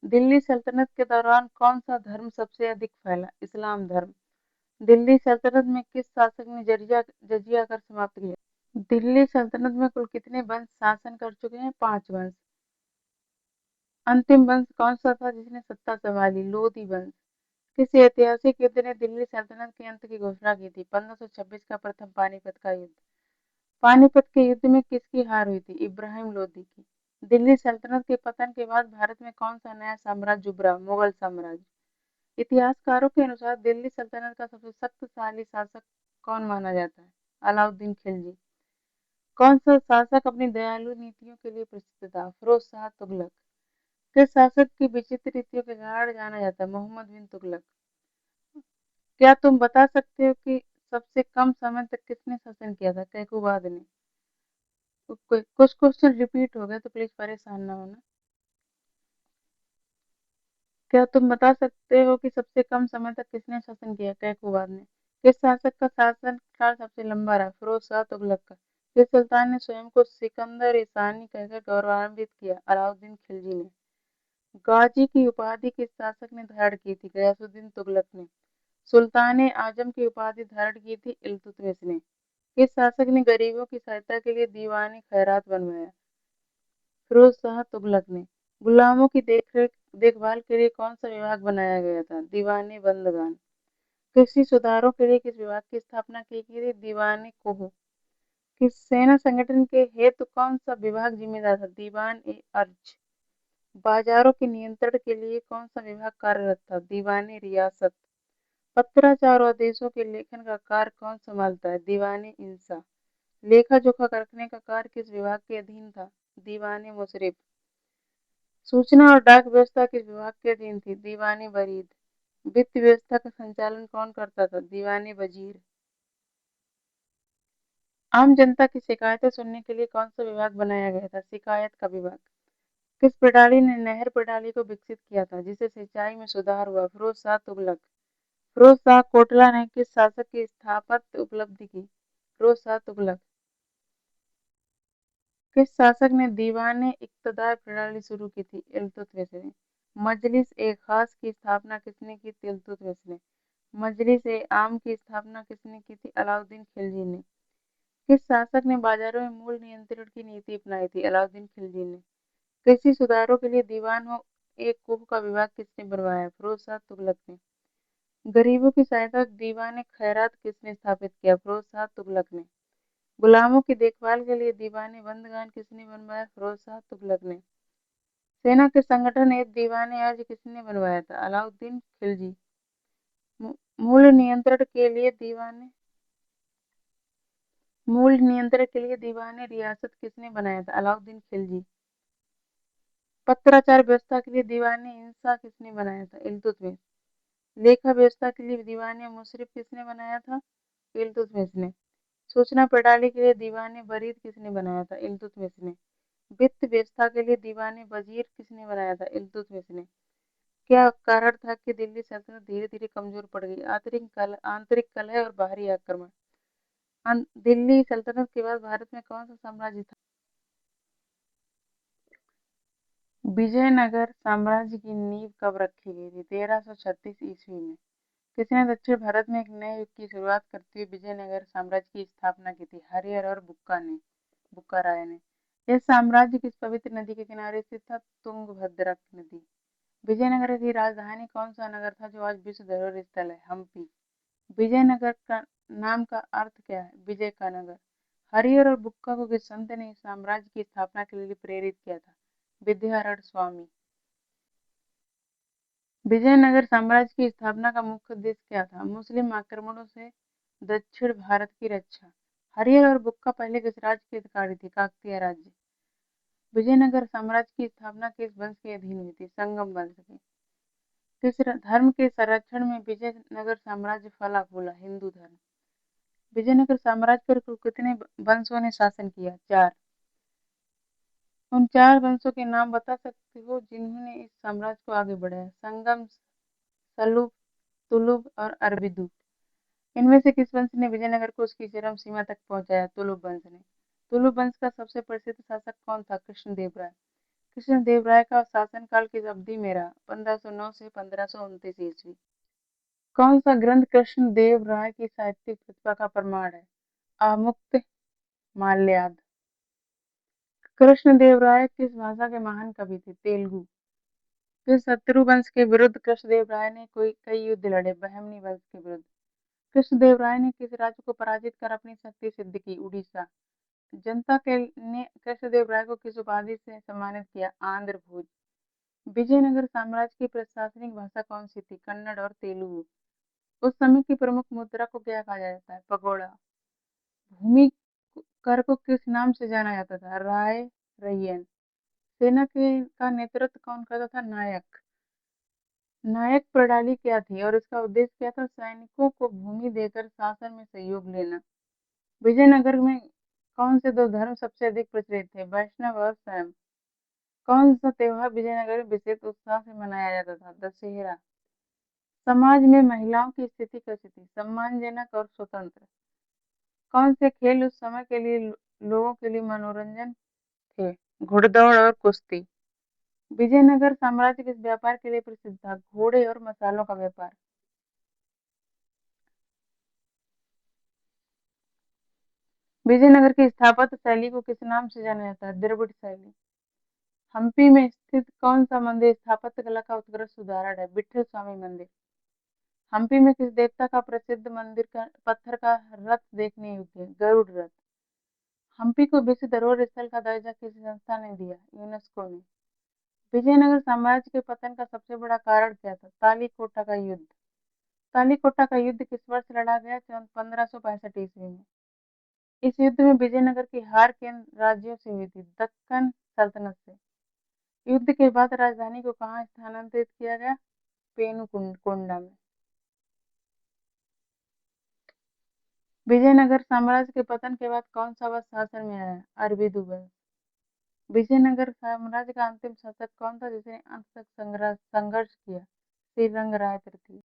दिल्ली सल्तनत के दौरान कौन सा धर्म सबसे अधिक फैला? इस्लाम धर्म। दिल्ली सल्तनत में किस शासक ने जजिया कर समाप्त किया? दिल्ली सल्तनत में कुल कितने वंश शासन कर चुके हैं? 5 वंश। अंतिम वंश कौन सा था जिसने सत्ता संभाली? लोधी वंश। किस ऐतिहासिक युद्ध ने दिल्ली सल्तनत के अंत की घोषणा की थी? 1526 का प्रथम पानीपत का युद्ध। पानीपत के युद्ध में किसकी हार हुई थी? इब्राहिम लोदी की। दिल्ली सल्तनत के पतन के बाद भारत में कौन सा नया साम्राज्य उभरा? मुगल साम्राज्य। इतिहासकारों के अनुसार दिल्ली सल्तनत का सबसे शक्तिशाली शासक कौन माना जाता है? अलाउद्दीन खिलजी। कौन सा शासक अपनी दयालु नीतियों के लिए प्रसिद्ध था? फिरोज शाह तुगलक। किस शासक की विचित्र नीतियों के कारण जाना जाता है? मोहम्मद बिन तुगलक। क्या तुम बता सकते हो कि सबसे कम समय तक किसने शासन किया था? कैकुबाद ने। कुछ क्वेश्चन रिपीट हो गए तो प्लीज परेशान ना होना। क्या तुम बता सकते हो कि सबसे कम समय तक किसने शासन किया? कैकुबाद ने। किस शासक का शासन काल सबसे लंबा रहा? फिरोज शाह तुगलक का। किस सुल्तान ने स्वयं को सिकंदर ईसानी कहकर गौरवान्वित किया? अलाउद्दीन खिलजी ने। गाजी की उपाधि किस शासक ने धारण की थी? गयासुद्दीन तुगलक ने। सुल्तान ए आजम की उपाधि धारण की थी? इल्तुतमिश ने। किस शासक ने गरीबों की सहायता के लिए दीवानी खैरात बनवाया? फिरोज शाह तुगलक ने। गुलामों की देखभाल के लिए कौन सा विभाग बनाया गया था? दीवाने बंदगान। कृषि सुधारों के लिए किस विभाग की स्थापना की गई थी? दीवाने कोहू। किस सेना संगठन के हेतु कौन सा विभाग जिम्मेदार था? दीवान ए अर्ज। बाजारों के नियंत्रण के लिए कौन सा विभाग कार्यरत था? दीवाने रियासत। पत्राचार और आदेशों के लेखन का कार्य कौन संभालता है? दीवाने इंसा। लेखा जोखा रखने का कार्य किस विभाग के अधीन था? दीवाने मुशरिफ। सूचना और डाक व्यवस्था किस विभाग के अधीन थी? दीवानी बरीद। वित्त व्यवस्था का संचालन कौन करता था? दीवानी वजीर। आम जनता की शिकायतें सुनने के लिए कौन सा विभाग बनाया गया था? शिकायत का विभाग। किस प्रणाली ने नहर प्रणाली को विकसित किया था जिससे सिंचाई में सुधार हुआ? फिरोज शाह तुगलक। फिरोज शाह कोटला ने किस शासक की स्थापत्य उपलब्धि की? फिरोज शाह तुगलक। किस शासक ने दीवाने इक्तदार प्रणाली शुरू की थी? इल्तुतमिश ने। मजलिस ए खास की स्थापना किसने की थी? इल्तुतमिश ने। मजलिस ए आम की स्थापना किसने की थी? अलाउद्दीन खिलजी ने। किस शासक ने बाजारों में मूल्य नियंत्रण की नीति अपनाई थी? अलाउद्दीन खिलजी ने। कृषि सुधारों के लिए दीवान हो एक कुह का विभाग किसने बनवाया? फिरोज शाह तुगलक ने। गरीबों की सहायता दीवाने खैरात किसने स्थापित किया? फिरोज शाह तुगलक ने। गुलामों की देखभाल के लिए दीवाने बंदगान किसने बनवाया? फिरोज शाह तुगलक ने। सेना के संगठन हेतु दीवाने अर्ज किसने बनवाया था? अलाउद्दीन खिलजी। मूल्य नियंत्रण के लिए दीवाने रियासत किसने बनाया था? अलाउद्दीन खिलजी। पत्राचार व्यवस्था के लिए दीवाने इंसा किसने बनाया था? इल्तुतमिश। लेखा व्यवस्था के लिए दीवाने मुशरिफ किसने बनाया था? इल्तुतमिश ने। सूचना प्रणाली के लिए दीवाने बरीद किसने बनाया था? इल्तुतमिश ने। वित्त व्यवस्था के लिए दीवाने वजीर किसने बनाया था? इल्तुतमिश ने। क्या कारण था कि दिल्ली सल्तनत धीरे धीरे कमजोर पड़ गई? आंतरिक कलह और बाहरी आक्रमण। दिल्ली सल्तनत के बाद भारत में कौन सा साम्राज्य था? विजयनगर साम्राज्य की नींव कब रखी गई थी? 1336 ईस्वी में। किसने दक्षिण भारत में एक नए युग की शुरुआत करते हुए विजयनगर साम्राज्य की स्थापना की थी? हरिहर और बुक्का राय ने। यह साम्राज्य किस पवित्र नदी के किनारे स्थित था? तुंगभद्रा नदी। विजयनगर की राजधानी कौन सा नगर था जो आज विश्व धरोहर स्थल है? हम्पी। विजयनगर का नाम का अर्थ क्या है? विजय का नगर। हरिहर और बुक्का को किस संत ने साम्राज्य की स्थापना के लिए प्रेरित किया था? विद्यारण्य स्वामी। विजयनगर साम्राज्य की स्थापना का मुख्य उद्देश्य क्या था? मुस्लिम आक्रमणों से दक्षिण भारत की रक्षा। हरिहर और बुक्का पहले किस राज्य के अधिकारी थे? काकतीय राज्य। विजयनगर साम्राज्य की स्थापना किस वंश के अधीन हुई थी? संगम वंश के। किस धर्म के संरक्षण में विजयनगर साम्राज्य फला फूला? हिंदू धर्म। विजयनगर साम्राज्य पर कुल कितने वंशों ने शासन किया? 4। उन 4 वंशों के नाम बता सकते हो जिन्होंने इस साम्राज्य को आगे बढ़ाया? संगम, सलुब, तुलुब और अरबिदु। इनमें से किस वंश ने विजयनगर को उसकी चरम सीमा तक पहुंचाया? तुलुब वंश ने। तुलुब वंश का सबसे प्रसिद्ध शासक कौन था? कृष्णदेव राय। कृष्णदेव राय का शासनकाल किस अवधि में रहा? 1509 से 1529 ईस्वी। कौन सा ग्रंथ कृष्णदेव राय की साहित्यिक प्रतिभा का प्रमाण है? आमुक्त माल्याद। कृष्णदेव राय किस भाषा के महान कवि थे? तेलुगु। किस शत्रु वंश के विरुद्ध कृष्णदेव राय ने कई युद्ध लड़े? बहमनी वंश के विरुद्ध। कृष्णदेव राय ने किस राज्य को पराजित कर अपनी शक्ति सिद्ध की? उड़ीसा। जनता के ने कृष्णदेव राय को किस उपाधि से सम्मानित किया? आंध्र भोज। विजयनगर साम्राज्य की प्रशासनिक भाषा कौन सी थी? कन्नड़ और तेलुगु। उस समय की प्रमुख मुद्रा को क्या कहा जाता है? पगोड़ा। भूमि कर को किस नाम से जाना जाता था? राय रैयन। सेना के का नेतृत्व कौन करता था? नायक। नायक प्रणाली क्या थी और इसका उद्देश्य क्या था? सैनिकों को भूमि देकर शासन में सहयोग लेना। विजयनगर में कौन से दो धर्म सबसे अधिक प्रचलित थे? वैष्णव और शैव। कौन सा त्योहार विजयनगर में विशेष उत्साह से मनाया जाता था? दशहरा। समाज में महिलाओं की स्थिति कैसी थी? सम्मानजनक और स्वतंत्र। कौन से खेल उस समय के लिए लोगों के लिए मनोरंजन थे? घुड़दौड़ और कुश्ती। विजयनगर साम्राज्य किस व्यापार के लिए प्रसिद्ध था? घोड़े और मसालों का व्यापार। विजयनगर की स्थापत्य शैली को किस नाम से जाना जाता है? द्रविड़ शैली। हम्पी में स्थित कौन सा मंदिर स्थापत्य कला का उत्कृष्ट उदाहरण है? विठल स्वामी मंदिर। हम्पी में किस देवता का प्रसिद्ध मंदिर का पत्थर का रथ देखने योग्य है? गरुड़ रथ। हम्पी को विश्व धरोहर स्थल का दर्जा किस संस्था ने दिया? यूनेस्को ने। विजयनगर साम्राज्य के पतन का सबसे बड़ा कारण क्या था? तालीकोटा का युद्ध। तालीकोटा का युद्ध किस वर्ष लड़ा गया? 1565 ईस्वी में। इस युद्ध में विजयनगर की हार किन राज्यों से हुई थी? दक्कन सल्तनत से। युद्ध के बाद राजधानी को कहाँ स्थानांतरित किया गया? पेनुकोंडा में। विजयनगर साम्राज्य के पतन के बाद कौन सा वंश शासन में आया? अरबिदु वंश। विजयनगर साम्राज्य का अंतिम शासक कौन था जिसने अंत तक संघर्ष किया? श्रीरंगराय तृतीय।